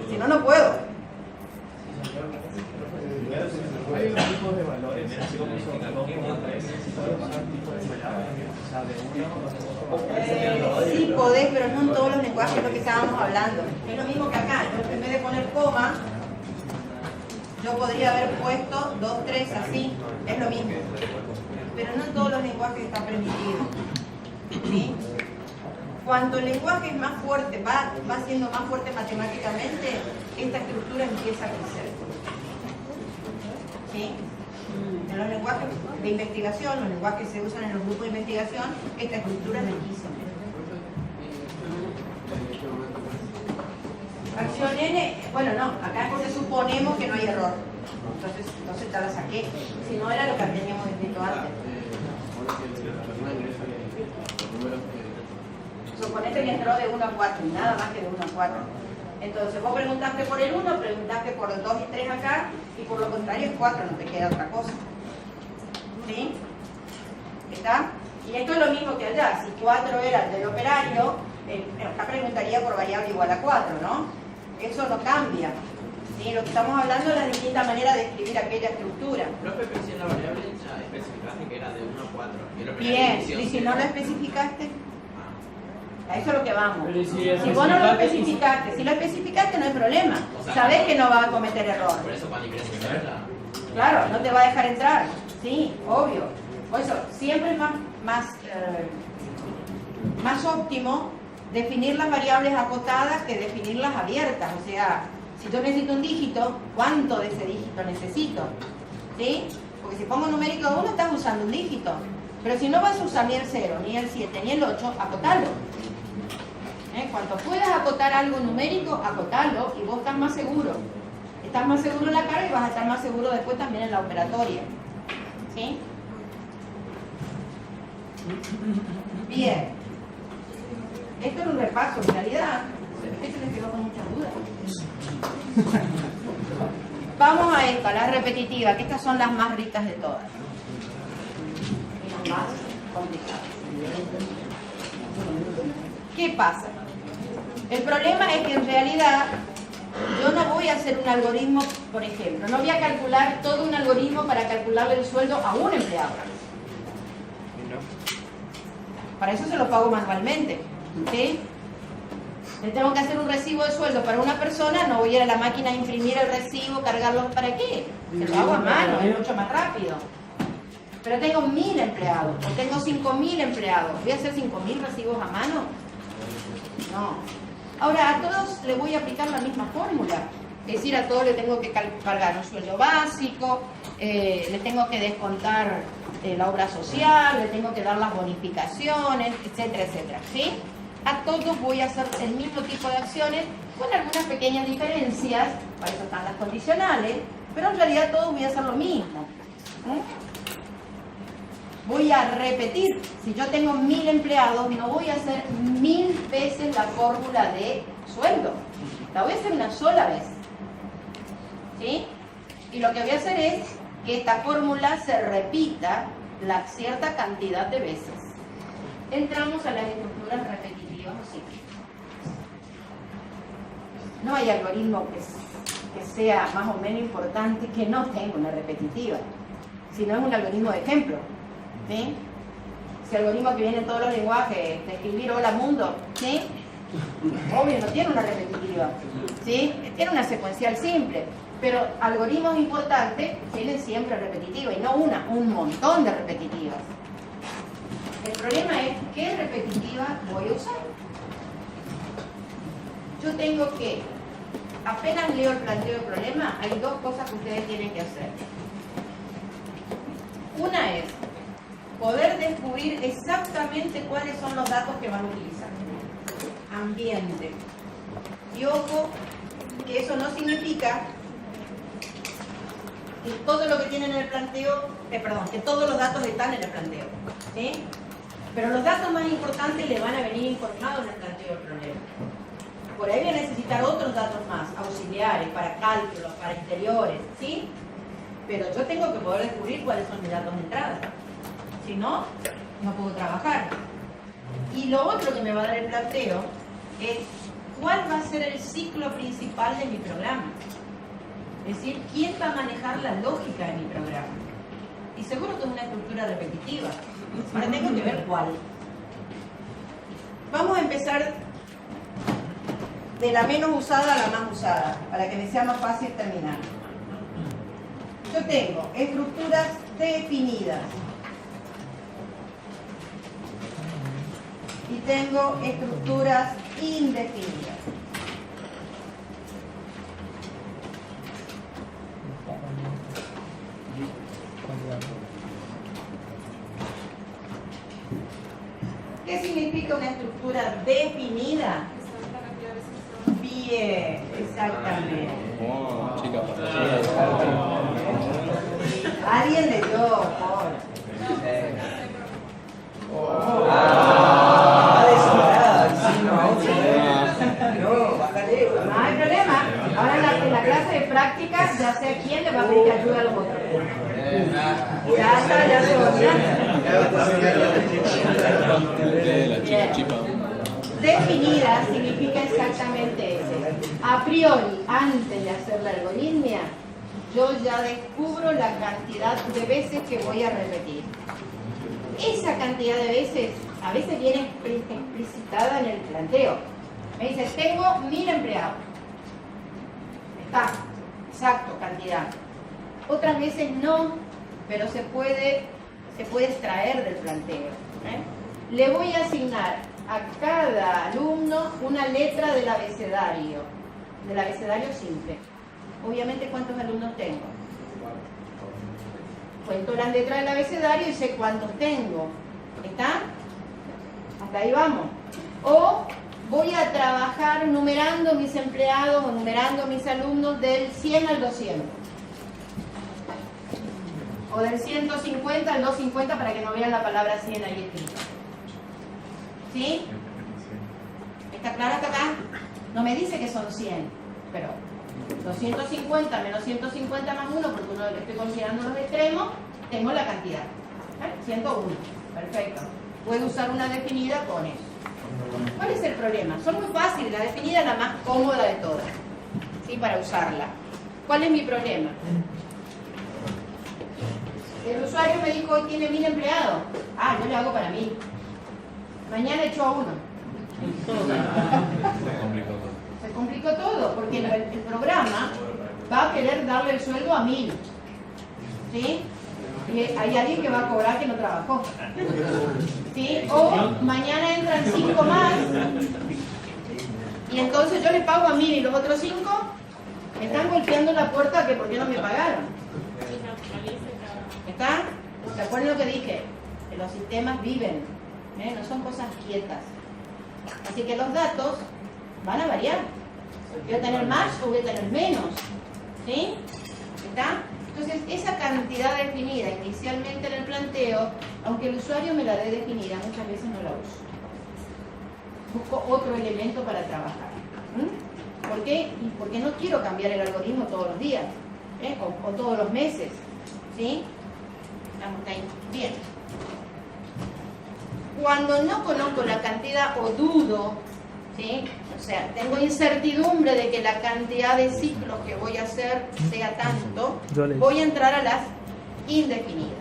Si no, no puedo. Hay unos tipos de valores, así como son 2 como 3, tipos de variables, o sea, de 1 Sí podés, pero no en todos los lenguajes lo que estábamos hablando. Es lo mismo que acá. Yo en vez de poner coma, yo podría haber puesto 2, 3 así. Es lo mismo. Pero no en todos los lenguajes está permitido. ¿Sí? Cuanto el lenguaje es más fuerte, va siendo más fuerte matemáticamente, esta estructura empieza a crecer. ¿Sí? En los lenguajes de investigación, los lenguajes que se usan en los grupos de investigación, esta estructura es riquísima. Acción N, bueno, no, acá es porque suponemos que no hay error. Entonces ya la saqué. Si no era lo que teníamos escrito antes. Suponete que entró de 1 a 4, y nada más que de 1 a 4. Entonces vos preguntaste por el 1, preguntaste por el 2 y 3 acá, y por lo contrario es 4, no te queda otra cosa. ¿Sí? ¿Está? Y esto es lo mismo que allá. Si 4 era el del operario, acá preguntaría por variable igual a 4, ¿no? Eso no cambia. ¿Sí? Lo que estamos hablando es la distinta manera de escribir aquella estructura. Profe, pero si en la variable ya especificaste que era de 1 a 4. Y la primera Bien, división y si no lo especificaste, a eso es lo que vamos. Pero Si vos no lo especificaste, si lo especificaste no hay problema. Sabés que no va a cometer error. Por eso cuando ingreses la... Claro, no te va a dejar entrar. Sí, obvio. Por eso, siempre es más óptimo definir las variables acotadas que definirlas abiertas. O sea, si yo necesito un dígito, ¿cuánto de ese dígito necesito? ¿Sí? Porque si pongo numérico de 1, estás usando un dígito. Pero si no vas a usar ni el 0, ni el 7, ni el 8, acotalo. Cuanto puedas acotar algo numérico, acotalo y vos estás más seguro. Estás más seguro en la carga y vas a estar más seguro después también en la operatoria. ¿Sí? Bien. Esto es un repaso en realidad. Esto les quedó con muchas dudas. Vamos a esta, la repetitiva, que estas son las más ricas de todas. Y las más complicadas. ¿Qué pasa? El problema es que en realidad yo no voy a hacer un algoritmo, por ejemplo, no voy a calcular todo un algoritmo para calcularle el sueldo a un empleado. Para eso se lo pago manualmente. ¿Sí? Le tengo que hacer un recibo de sueldo para una persona, no voy a ir a la máquina a imprimir el recibo, cargarlo, ¿para qué? Se lo hago a mano, es mucho más rápido. Pero tengo 1000 empleados, o tengo 5000 empleados, ¿voy a hacer 5000 recibos a mano? No. Ahora, a todos les voy a aplicar la misma fórmula. Es decir, a todos le tengo que cargar un sueldo básico, le tengo que descontar la obra social, le tengo que dar las bonificaciones, etcétera, etcétera. ¿Sí? A todos voy a hacer el mismo tipo de acciones con algunas pequeñas diferencias, para eso están las condicionales, pero en realidad todos voy a hacer lo mismo. Voy a repetir, si yo tengo 1000 empleados, no voy a hacer 1000 veces la fórmula de sueldo, la voy a hacer una sola vez. ¿Sí? Y lo que voy a hacer es que esta fórmula se repita la cierta cantidad de veces. Entramos a las estructuras repetitivas o cíclicas. No hay algoritmo que sea más o menos importante que no tenga una repetitiva, sino es un algoritmo de ejemplo. ¿Sí? Ese algoritmo que viene en todos los lenguajes, de escribir hola mundo, ¿sí? Obvio, no tiene una repetitiva, ¿sí? Tiene una secuencial simple, pero algoritmos importantes tienen siempre repetitiva, y no una, un montón de repetitivas. El problema es qué repetitiva voy a usar. Yo tengo que, apenas leo el planteo del problema, hay dos cosas que ustedes tienen que hacer. Una es poder descubrir exactamente cuáles son los datos que van a utilizar. Ambiente. Y ojo, que eso no significa que todo lo que tienen en el planteo, que todos los datos están en el planteo. ¿Sí? Pero los datos más importantes le van a venir informados en el planteo del problema. Por ahí voy a necesitar otros datos más, auxiliares, para cálculos, para interiores, ¿sí? Pero yo tengo que poder descubrir cuáles son mis datos de entrada. Si no, no puedo trabajar. Y lo otro que me va a dar el planteo es cuál va a ser el ciclo principal de mi programa. Es decir, quién va a manejar la lógica de mi programa. Y seguro que es una estructura repetitiva. Ahora tengo que ver cuál. Vamos a empezar de la menos usada a la más usada, para que me sea más fácil terminar. Yo tengo estructuras definidas. Y tengo estructuras indefinidas. ¿Qué significa una estructura definida? Bien, exactamente. Oh, chica, Alguien leyó, por. No hay problema. Ahora en la clase de práctica ya sé a quién le va a pedir ayuda a los otros. Ya está, ya se volvió. la chica chipa. Definida significa exactamente eso. A priori, antes de hacer la algoritmia, yo ya descubro la cantidad de veces que voy a repetir. Esa cantidad de veces, a veces viene explicitada en el planteo. Me dice, tengo 1000 empleados. Está, exacto, cantidad. Otras veces no, pero se puede extraer del planteo. Le voy a asignar a cada alumno una letra del abecedario simple. Obviamente, ¿cuántos alumnos tengo? Cuento las letras del abecedario y sé cuántos tengo. ¿Está? Hasta ahí vamos. O voy a trabajar numerando mis empleados o numerando mis alumnos del 100 al 200. O del 150 al 250 para que no vean la palabra 100 ahí escrita. ¿Sí? ¿Está claro hasta acá? No me dice que son 100, pero 250 menos 150 más 1, porque uno le estoy considerando los extremos, tengo la cantidad. 101. Perfecto. Puedo usar una definida con eso. ¿Cuál es el problema? Son muy fáciles, la definida es la más cómoda de todas, ¿sí? Para usarla. ¿Cuál es mi problema? El usuario me dijo, hoy tiene 1000 empleados. Ah, yo le hago para 1000. Mañana echo a uno. Se complicó todo, porque el programa va a querer darle el sueldo a 1000. ¿Sí? Y hay alguien que va a cobrar que no trabajó. ¿Sí? O mañana entran 5 más y entonces yo le pago a 1000 y los otros 5 me están golpeando la puerta que por qué no me pagaron. ¿Está? ¿Se acuerdan lo que dije? Que los sistemas viven, no son cosas quietas. Así que los datos van a variar. Voy a tener más o voy a tener menos. ¿Sí? ¿Está? Entonces, esa cantidad definida inicialmente en el planteo, aunque el usuario me la dé definida, muchas veces no la uso. Busco otro elemento para trabajar. ¿Por qué? Porque no quiero cambiar el algoritmo todos los días, o todos los meses. ¿Sí? Estamos ahí. Bien. Cuando no conozco la cantidad o dudo, ¿sí? O sea, tengo incertidumbre de que la cantidad de ciclos que voy a hacer sea tanto, voy a entrar a las indefinidas.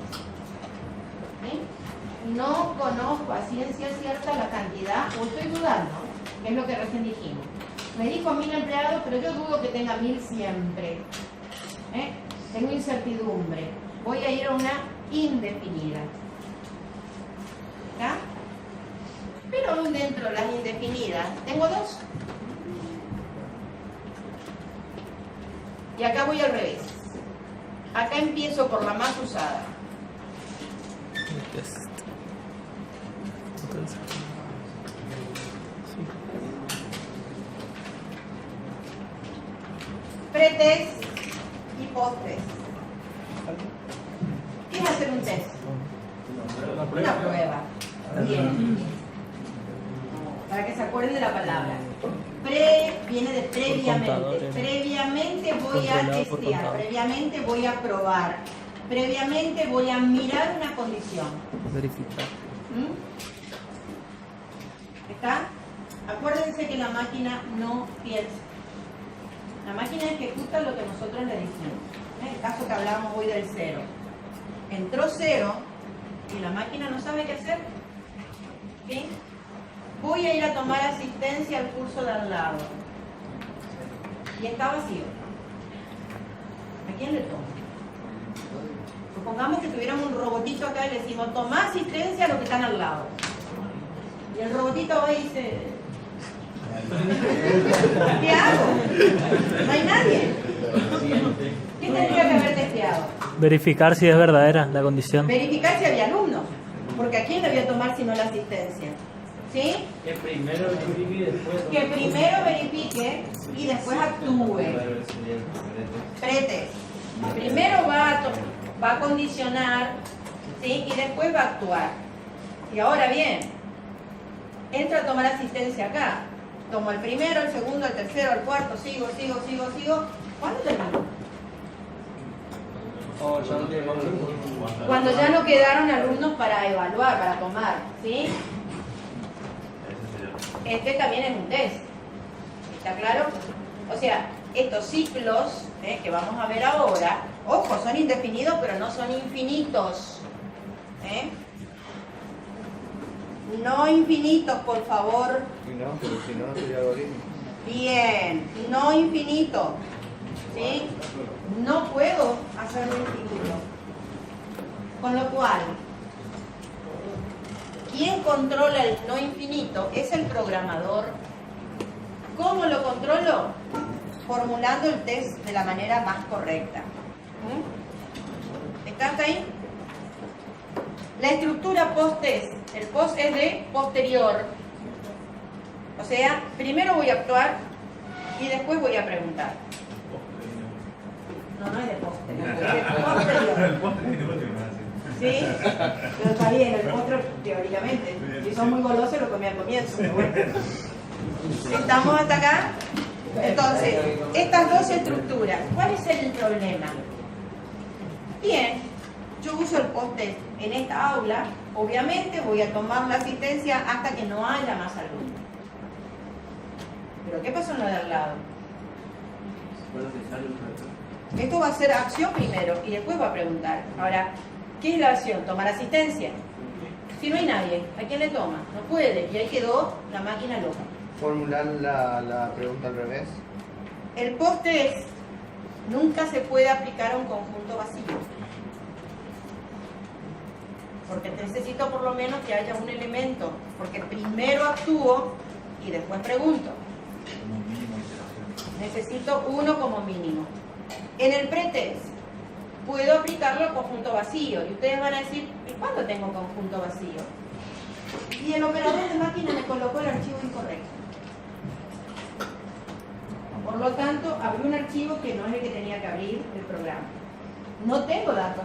¿Sí? No conozco a ciencia cierta la cantidad, o estoy dudando, que es lo que recién dijimos. Me dijo 1000 empleados, pero yo dudo que tenga 1000 siempre. Tengo incertidumbre. Voy a ir a una indefinida. ¿Está? Pero aún dentro de las indefinidas tengo 2. Y acá voy al revés. Acá empiezo por la más usada. Pretest y posttest. ¿Qué es hacer un test? Una prueba. Bien. Para que se acuerden de la palabra. Pre viene de previamente. Previamente voy a testear. Previamente voy a probar. Previamente voy a mirar una condición. Verificar. ¿Está? Acuérdense que la máquina no piensa. La máquina ejecuta lo que nosotros le decimos. En el caso que hablábamos hoy del 0. Entró 0 y la máquina no sabe qué hacer. ¿Sí? Voy a ir a tomar asistencia al curso de al lado. Y está vacío. ¿A quién le tomo? Supongamos que tuviéramos un robotito acá y le decimos, toma asistencia a los que están al lado. Y el robotito va y dice, ¿qué hago? No hay nadie. ¿Qué tendría que haber testeado? Verificar si es verdadera la condición. Verificar si había alumnos. Porque ¿a quién le voy a tomar si no la asistencia? ¿Sí? Que primero verifique y después. Que primero verifique y después actúe. Pretest. Primero va a condicionar, ¿sí? Y después va a actuar. Y ahora bien, entro a tomar asistencia acá. Tomo el primero, el segundo, el tercero, el cuarto, sigo. ¿Cuándo termino? Cuando ya no quedaron alumnos para evaluar, para tomar, ¿sí? este también es un test. ¿Está claro? O sea, estos ciclos que vamos a ver ahora, ojo, son indefinidos pero no son infinitos. No infinitos, por favor. Y no, pero si no, no sería algoritmo. Bien, no infinito. ¿Sí? No puedo hacerlo infinito. Con lo cual, quien controla el no infinito es el programador. ¿Cómo lo controlo? Formulando el test de la manera más correcta. ¿Está hasta ahí? La estructura post-test. El post es de posterior. O sea, primero voy a actuar y después voy a preguntar. No, no es de posterior, es de posterior. El postre tiene postre más. ¿Sí? Pero está bien, el postre teóricamente. Si son muy golosos lo comí al comienzo. Pero bueno. ¿Estamos hasta acá? Entonces, estas dos estructuras, ¿cuál es el problema? Bien, yo uso el post-test en esta aula, obviamente voy a tomar la asistencia hasta que no haya más alumnos. ¿Pero qué pasó en lo de al lado? Esto va a ser acción primero y después va a preguntar. Ahora, ¿qué es la acción? Tomar asistencia. Si no hay nadie, ¿a quién le toma? No puede, y ahí quedó la máquina loca. Formular la pregunta al revés. El post-test nunca se puede aplicar a un conjunto vacío. Porque necesito por lo menos que haya un elemento. Porque primero actúo y después pregunto. Como mínimo iteración. Necesito uno como mínimo. En el pretest puedo aplicarlo al conjunto vacío. Y ustedes van a decir, ¿y cuándo tengo conjunto vacío? Y el operador de máquina me colocó el archivo incorrecto. Por lo tanto, abrí un archivo que no es el que tenía que abrir el programa. No tengo datos.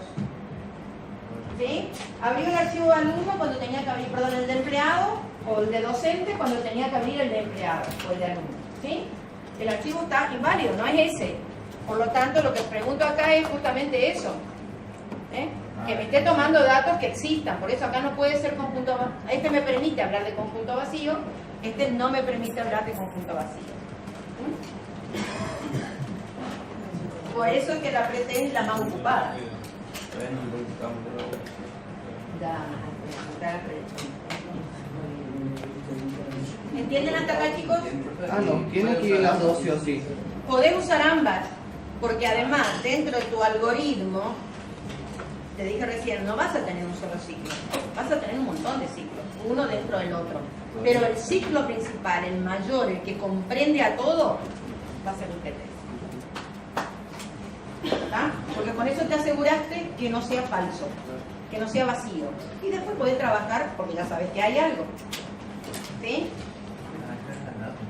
¿Sí? Abrí un archivo de alumno cuando tenía que abrir, perdón, el de empleado, o el de docente cuando tenía que abrir el de empleado o el de alumno. ¿Sí? El archivo está inválido, no es ese. Por lo tanto, lo que pregunto acá es justamente eso. Que me esté tomando datos que existan. Por eso acá no puede ser conjunto vacío. Este me permite hablar de conjunto vacío, este no me permite hablar de conjunto vacío. Por eso es que la pretest es la más ocupada. ¿Entienden hasta acá, chicos? Ah, no, tiene que ir las dos sí o sí. Podés usar ambas, porque además dentro de tu algoritmo, te dije recién, no vas a tener un solo ciclo, vas a tener un montón de ciclos, uno dentro del otro. Pero el ciclo principal, el mayor, el que comprende a todo, va a ser un pretest. ¿Está? Porque con eso te aseguraste que no sea falso, que no sea vacío. Y después podés trabajar porque ya sabes que hay algo. ¿Sí?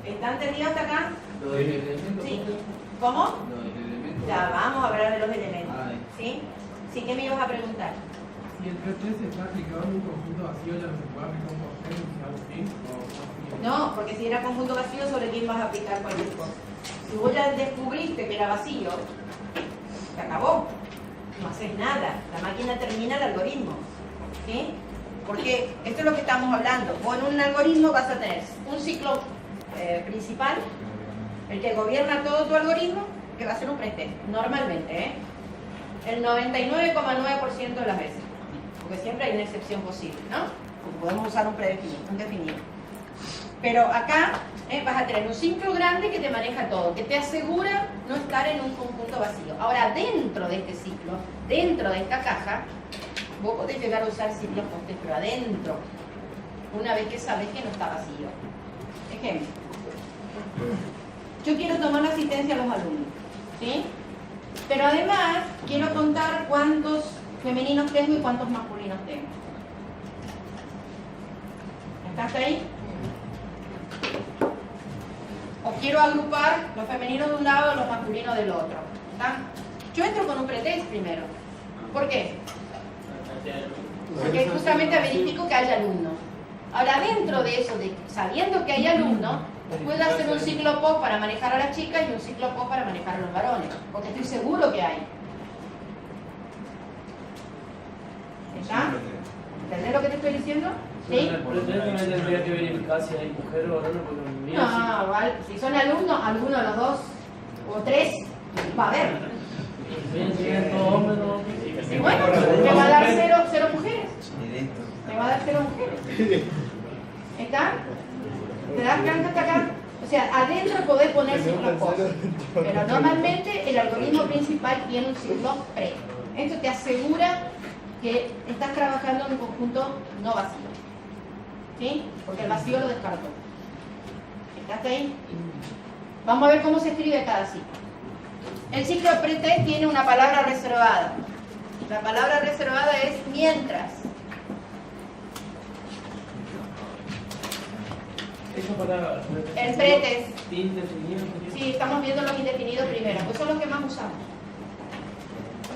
¿Están entendidos hasta acá? ¿Lo del elemento? Sí. ¿Cómo? Lo del elemento. Ya vamos a hablar de los elementos. ¿Sí? ¿Sí que me ibas a preguntar? Si el pretest está aplicado en un conjunto vacío, ya no se puede aplicar un post-test y algo así. No, porque si era conjunto vacío, ¿sobre quién vas a aplicar cualquier cosa? Si vos ya descubriste que era vacío, se acabó. No haces nada. La máquina termina el algoritmo. ¿Sí? Porque esto es lo que estamos hablando. Vos en un algoritmo vas a tener un ciclo principal, el que gobierna todo tu algoritmo, que va a ser un pretest, normalmente, el 99,9% de las veces. Porque siempre hay una excepción posible, ¿no? Porque podemos usar un predefinido, un definido. Pero acá vas a tener un ciclo grande que te maneja todo, que te asegura no estar en un conjunto vacío. Ahora, dentro de este ciclo, dentro de esta caja, vos podés llegar a usar ciclos post-test, pero adentro, una vez que sabes que no está vacío. Ejemplo. Yo quiero tomar la asistencia a los alumnos, ¿sí? Pero además quiero contar cuántos femeninos tengo y cuántos masculinos tengo. ¿Estás ahí? O quiero agrupar los femeninos de un lado y los masculinos del otro. ¿Está? Yo entro con un pretest primero. ¿Por qué? Porque justamente verifico que haya alumnos. Ahora, dentro de eso, sabiendo que hay alumnos, puedo hacer un ciclo post para manejar a las chicas y un ciclo post para manejar a los varones, porque estoy seguro que hay. ¿Está? ¿Entendés lo que te estoy diciendo? ¿Sí? Pero entonces también tendría que verificar si hay mujer o varón, porque mira, No, vale. Si son alumnos, alguno de los dos o tres va a haber. si tienen todos hombres, no. Y bueno, te va a dar cero mujeres. Te va a dar 0 mujeres. ¿Está? ¿Te das cuenta hasta acá? O sea, adentro podés poner ciertas cosas. Pero normalmente el algoritmo principal tiene un signo pre. Esto te asegura que estás trabajando en un conjunto no vacío. ¿Sí? Porque el vacío lo descartó. ¿Estás ahí? Vamos a ver cómo se escribe cada ciclo. El ciclo pretest tiene una palabra reservada. La palabra reservada es mientras. Eso para. El pretest. Indefinido. Sí, estamos viendo los indefinidos primero, pues son los que más usamos.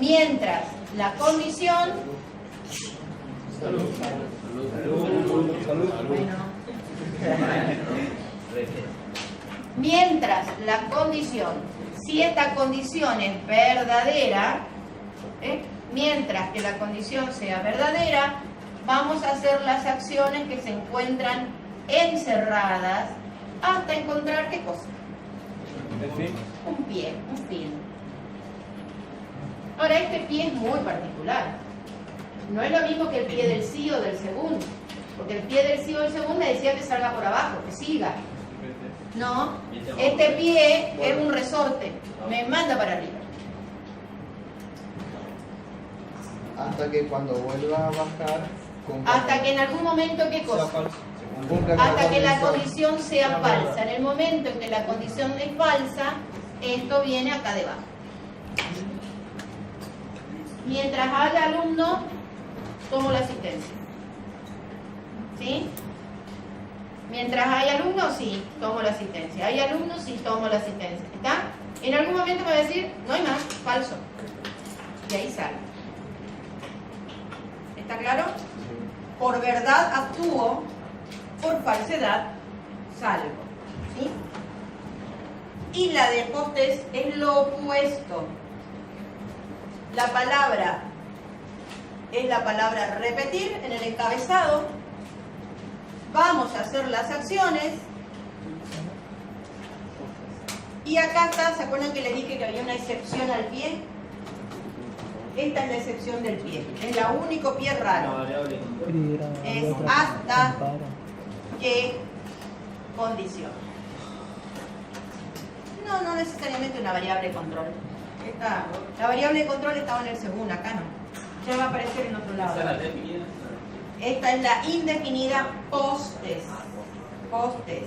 Mientras la condición. Bueno. Mientras la condición, si esta condición es verdadera, mientras que la condición sea verdadera, vamos a hacer las acciones que se encuentran encerradas hasta encontrar ¿qué cosa? Un pie, un fin. Ahora, este pie es muy particular. No es lo mismo que el pie del sí o del segundo. Porque el pie del sí o del segundo me decía que salga por abajo, que siga. No, este pie es un resorte. Me manda para arriba. Hasta que cuando vuelva a bajar... Hasta que en algún momento, ¿qué cosa? Hasta que la condición sea falsa. En el momento en que la condición es falsa, esto viene acá debajo. Mientras haya alumno, tomo la asistencia. ¿Sí? Mientras hay alumnos, sí, tomo la asistencia. Hay alumnos, sí, tomo la asistencia. ¿Está? En algún momento me va a decir, no hay más, falso. Y ahí sale. ¿Está claro? Por verdad actúo, por falsedad salgo. ¿Sí? Y la de postes es lo opuesto. La palabra es la palabra repetir en el encabezado. Vamos a hacer las acciones. Y acá está, ¿se acuerdan que les dije que había una excepción al pie? Esta es la excepción del pie. Es el único pie raro. Es hasta qué condición. No necesariamente una variable de control. La variable de control estaba en el segundo, acá no. Ya va a aparecer en otro lado. Esta es la indefinida postes. Postes.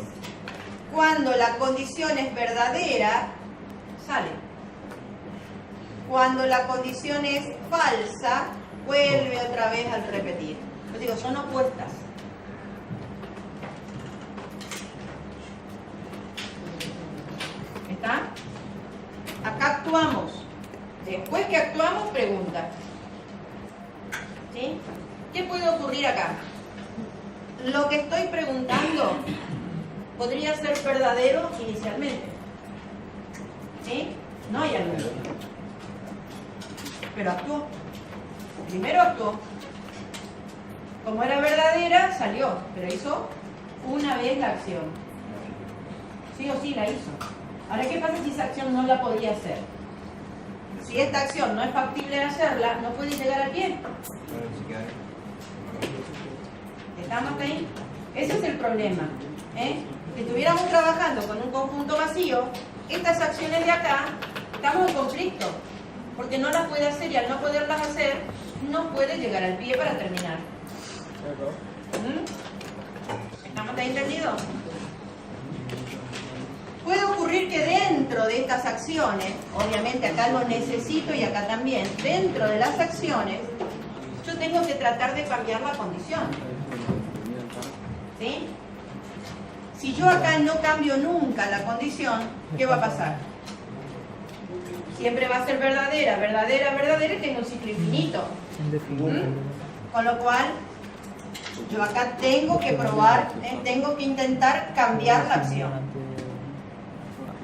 Cuando la condición es verdadera, sale. Cuando la condición es falsa, vuelve otra vez al repetir. Yo digo, son opuestas. ¿Está? Acá actuamos. Después que actuamos, pregunta. ¿Sí? ¿Qué puede ocurrir acá? Lo que estoy preguntando podría ser verdadero inicialmente. ¿Sí? No hay algo. Pero actuó. Primero actuó. Como era verdadera, salió. Pero hizo una vez la acción. Sí o sí la hizo. Ahora, ¿qué pasa si esa acción no la podía hacer? Si esta acción no es factible de hacerla, no puede llegar al pie. ¿Estamos ahí? Ese es el problema. Si estuviéramos trabajando con un conjunto vacío, estas acciones de acá, estamos en conflicto. Porque no las puede hacer y al no poderlas hacer, no puede llegar al pie para terminar. ¿Estamos ahí entendidos? Puede ocurrir que dentro de estas acciones, obviamente acá lo necesito y acá también, dentro de las acciones, yo tengo que tratar de cambiar la condición. ¿Sí? Si yo acá no cambio nunca la condición, ¿qué va a pasar? Siempre va a ser verdadera, verdadera, verdadera y tengo un ciclo infinito. Con lo cual, yo acá tengo que probar, tengo que intentar cambiar la acción.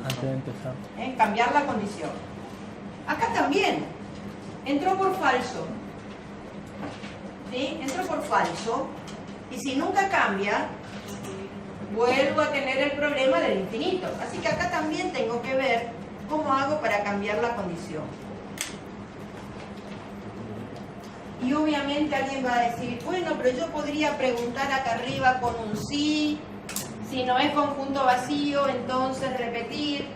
Antes de empezar. Cambiar la condición. Acá también. Entró por falso. ¿Sí? Entró por falso. Y si nunca cambia, vuelvo a tener el problema del infinito. Así que acá también tengo que ver cómo hago para cambiar la condición. Y obviamente alguien va a decir, bueno, pero yo podría preguntar acá arriba con un sí, si no es conjunto vacío, entonces repetir.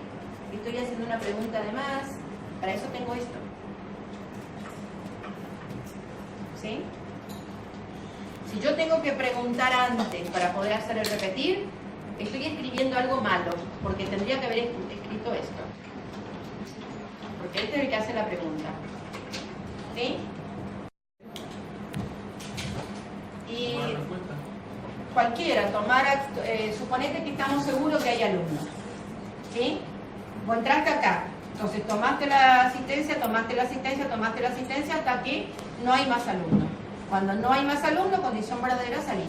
Estoy haciendo una pregunta de más, para eso tengo esto. ¿Sí? Si yo tengo que preguntar antes para poder hacer el repetir, estoy escribiendo algo malo, porque tendría que haber escrito esto. Porque este es el que hace la pregunta. ¿Sí? Y cualquiera, suponete que estamos seguros que hay alumnos. ¿Sí? Vos entraste acá, entonces tomaste la asistencia, hasta que no hay más alumnos. Cuando no hay más alumnos, condición verdadera, salís.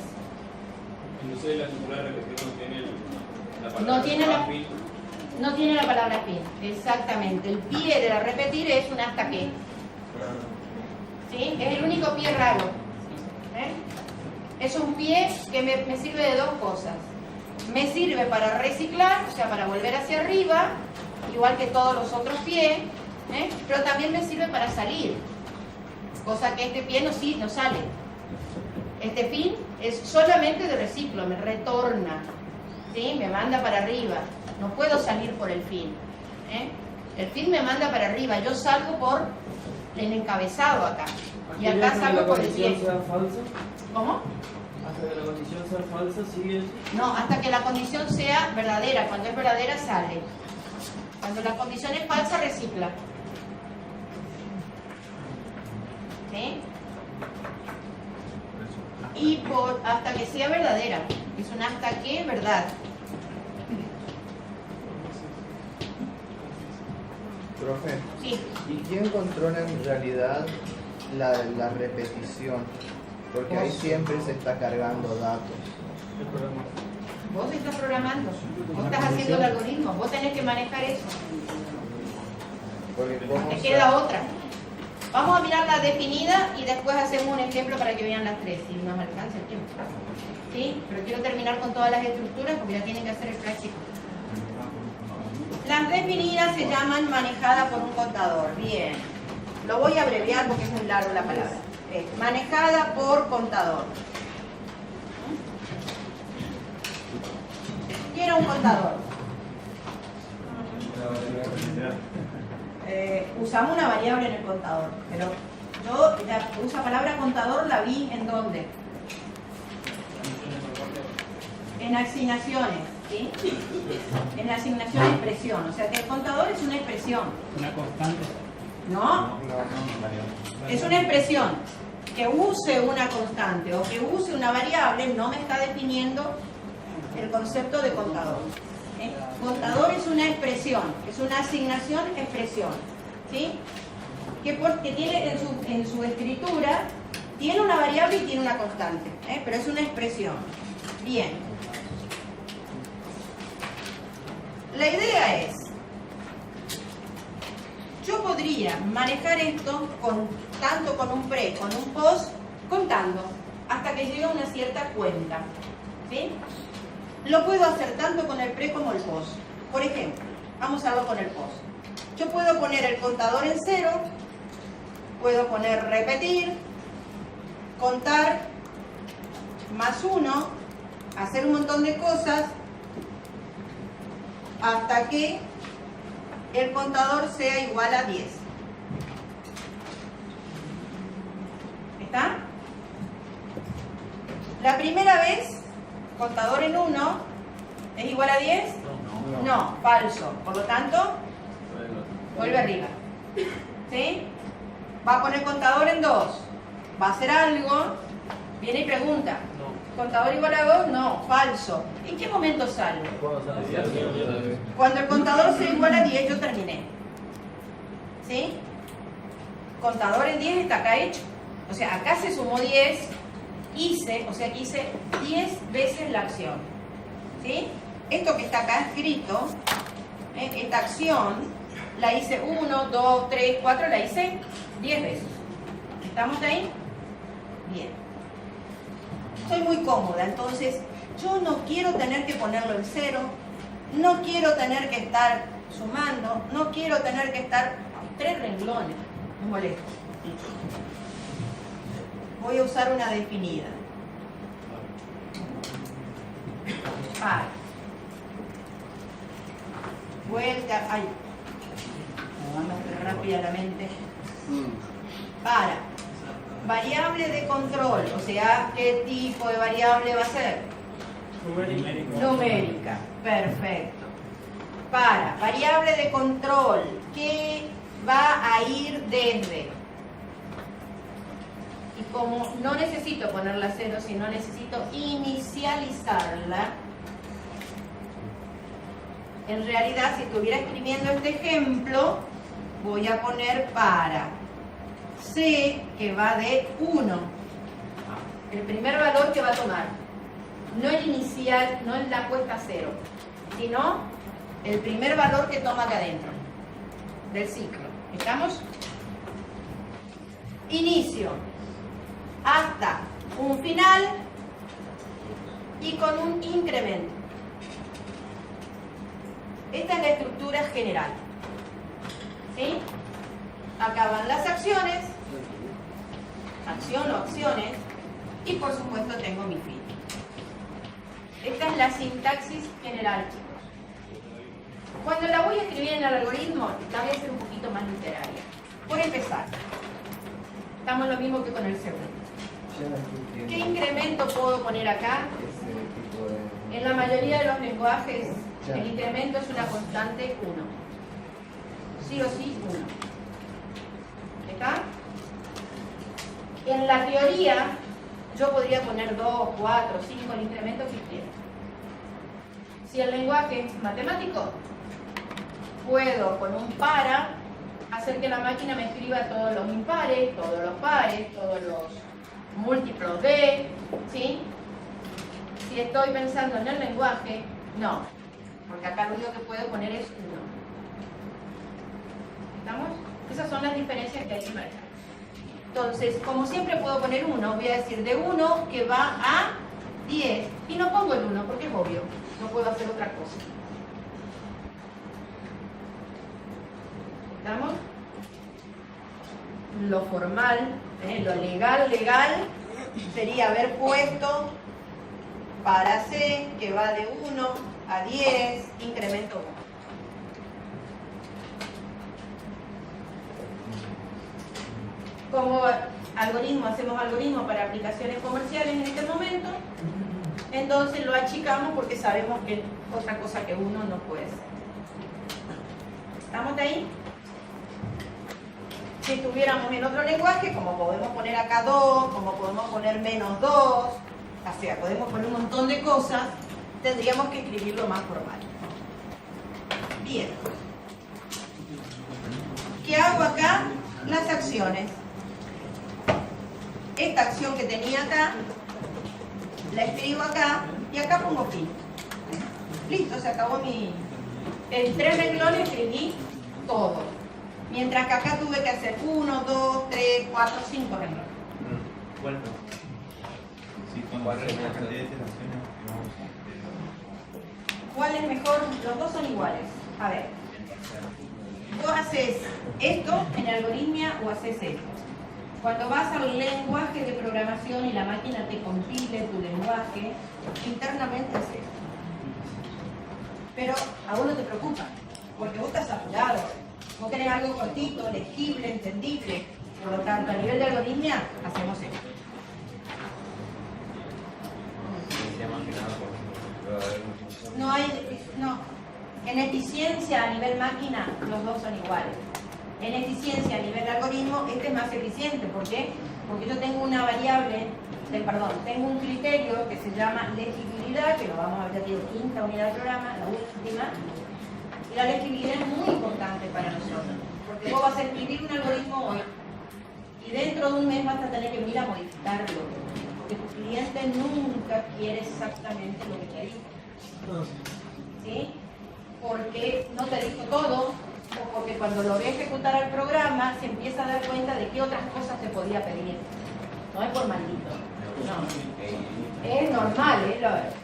Entonces la circular repetición no tiene la palabra fin, exactamente. El pie de la repetir es un hasta que. ¿Sí? Es el único pie raro. Es un pie que me sirve de dos cosas. Me sirve para reciclar, o sea, para volver hacia arriba, igual que todos los otros pies, pero también me sirve para salir, cosa que este pie no sale. Este fin es solamente de reciclo, me retorna, ¿sí? Me manda para arriba, no puedo salir por el fin. El fin me manda para arriba, yo salgo por el encabezado acá, y acá salgo por el pie. ¿Cómo? Hasta que la condición sea falsa, sigue. No, hasta que la condición sea verdadera. Cuando es verdadera, sale. Cuando la condición es falsa, recicla. ¿Sí? Y hasta que sea verdadera. Es un hasta que verdad. Profe, Sí. ¿y quién controla en realidad la repetición? Porque ahí siempre se está cargando datos. Vos estás programando. Vos estás haciendo el algoritmo. Vos tenés que manejar eso. Porque ¿cómo Te queda otra. Vamos a mirar la definida y después hacemos un ejemplo para que vean las tres, si nos alcanza el tiempo. ¿Sí? Pero quiero terminar con todas las estructuras porque ya tienen que hacer el práctico. Las definidas se llaman manejada por un contador. Bien. Lo voy a abreviar porque es muy largo la palabra. Manejada por contador. ¿Quién era un contador? Usamos una variable en el contador, pero yo esa palabra contador la vi en ¿dónde? En asignaciones, ¿sí? En asignación de expresión, o sea que el contador es una expresión. Una constante. ¿No? Es una expresión. Que use una constante o que use una variable no me está definiendo el concepto de contador. Contador es una expresión, es una asignación expresión, ¿sí? Que tiene en su escritura, tiene una variable y tiene una constante, pero es una expresión. Bien. La idea es, yo podría manejar esto tanto con un pre, con un post, contando, hasta que llegue a una cierta cuenta, ¿sí? Lo puedo hacer tanto con el pre como el post. Por ejemplo, vamos a verlo con el post. Yo puedo poner el contador en 0, puedo poner repetir, contar, más 1, hacer un montón de cosas, hasta que el contador sea igual a 10. ¿Está? La primera vez, contador en 1, ¿es igual a 10? No, falso. Por lo tanto, vuelve arriba. ¿Sí? Va a poner contador en 2. Va a hacer algo, viene y pregunta. ¿Contador igual a 2? No, falso. ¿En qué momento salgo? Cuando el contador sea igual a 10, yo terminé. ¿Sí? Contador en 10 está acá hecho. O sea, acá se sumó 10, o sea que hice 10 veces la acción. ¿Sí? Esto que está acá escrito, esta acción, la hice 1, 2, 3, 4, la hice 10 veces. ¿Estamos ahí? Bien. Estoy muy cómoda, entonces yo no quiero tener que ponerlo en cero, no quiero tener que estar sumando, no quiero tener que estar 3 renglones, me molesta. Voy a usar una definida. Para. Vuelta, ay, vamos rápidamente. Para. Variable de control, o sea, ¿qué tipo de variable va a ser? Numérica, perfecto. Para, variable de control, ¿qué va a ir desde? Y como no necesito ponerla a 0, sino necesito inicializarla, en realidad si estuviera escribiendo este ejemplo, voy a poner para C, que va de 1, el primer valor que va a tomar, no el inicial, no es la puesta a 0, sino el primer valor que toma acá adentro del ciclo. ¿Estamos? Inicio hasta un final y con un incremento. Esta es la estructura general. ¿Sí? Acá van las acciones, acción o acciones, y por supuesto tengo mi fin. Esta es la sintaxis general, chicos. Cuando la voy a escribir en el algoritmo, la voy a hacer un poquito más literaria. Por empezar, estamos lo mismo que con el segundo. ¿Qué incremento puedo poner acá? En la mayoría de los lenguajes, el incremento es una constante 1. Sí o sí, 1. ¿Está? En la teoría, yo podría poner 2, 4, 5, el incremento que quiera. Si el lenguaje es matemático, puedo con un para hacer que la máquina me escriba todos los impares, todos los pares, todos los múltiplos de, ¿sí? Si estoy pensando en el lenguaje, no, porque acá lo único que puedo poner es 1. ¿Estamos? Esas son las diferencias que hay que marcar. Entonces, como siempre puedo poner 1, voy a decir de 1 que va a 10, y no pongo el 1 porque es obvio, no puedo hacer otra cosa. ¿Estamos? Lo formal, lo legal sería haber puesto para C, que va de 1 a 10, incremento 1. Como algoritmo, hacemos algoritmo para aplicaciones comerciales en este momento, entonces lo achicamos porque sabemos que otra cosa que 1 no puede ser. ¿Estamos de ahí? Si estuviéramos en otro lenguaje, como podemos poner acá 2, como podemos poner menos 2, o sea, podemos poner un montón de cosas, tendríamos que escribirlo más formal. Bien. ¿Qué hago acá? Las acciones. Esta acción que tenía acá, la escribo acá y acá pongo fin. Listo, se acabó mi... En 3 renglones escribí todo. Mientras que acá tuve que hacer 1, 2, 3, 4, 5 renglones. Bueno. Sí, cuando la cantidad de acciones que vamos a... ¿Cuál es mejor? Los dos son iguales. A ver. Vos haces esto en algoritmia o haces esto. Cuando vas al lenguaje de programación y la máquina te compile tu lenguaje, internamente haces esto. Pero a vos no te preocupa, porque vos estás apurado. Vos querés algo cortito, legible, entendible. Por lo tanto, a nivel de algoritmia, hacemos esto. No hay, no. En eficiencia a nivel máquina, los dos son iguales. En eficiencia a nivel algoritmo, este es más eficiente. ¿Por qué? Porque yo tengo una variable, tengo un criterio que se llama legibilidad, que lo vamos a ver, ya digo, quinta unidad del programa, la última. Y la legibilidad es muy importante para nosotros, porque vos vas a escribir un algoritmo hoy y dentro de un mes vas a tener que venir a modificarlo, porque tu cliente nunca quiere exactamente lo que te dijo. ¿Sí? Porque no te dijo todo, o porque cuando lo ve ejecutar al programa se empieza a dar cuenta de qué otras cosas te podía pedir. No es por maldito. No. Es normal,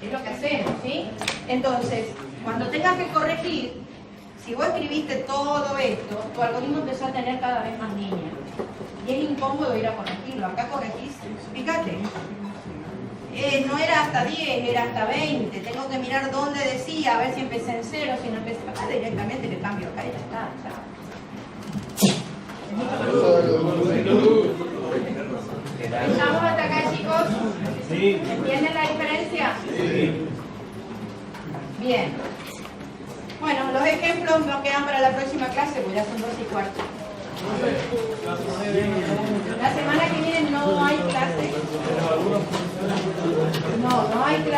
es lo que hacemos, ¿sí? Entonces, cuando tengas que corregir, si vos escribiste todo esto, tu algoritmo empezó a tener cada vez más líneas. Y es incómodo ir a corregirlo. Acá corregís, fíjate. No era hasta 10, era hasta 20. Tengo que mirar dónde decía, a ver si empecé en 0, si no empecé acá, directamente le cambio acá y ya está. ¿Estamos hasta acá, chicos? Sí. ¿Entienden la diferencia? Sí. Bien. Bueno, los ejemplos nos quedan para la próxima clase, pues ya son 2:15. La semana que viene no hay clase. No hay clase.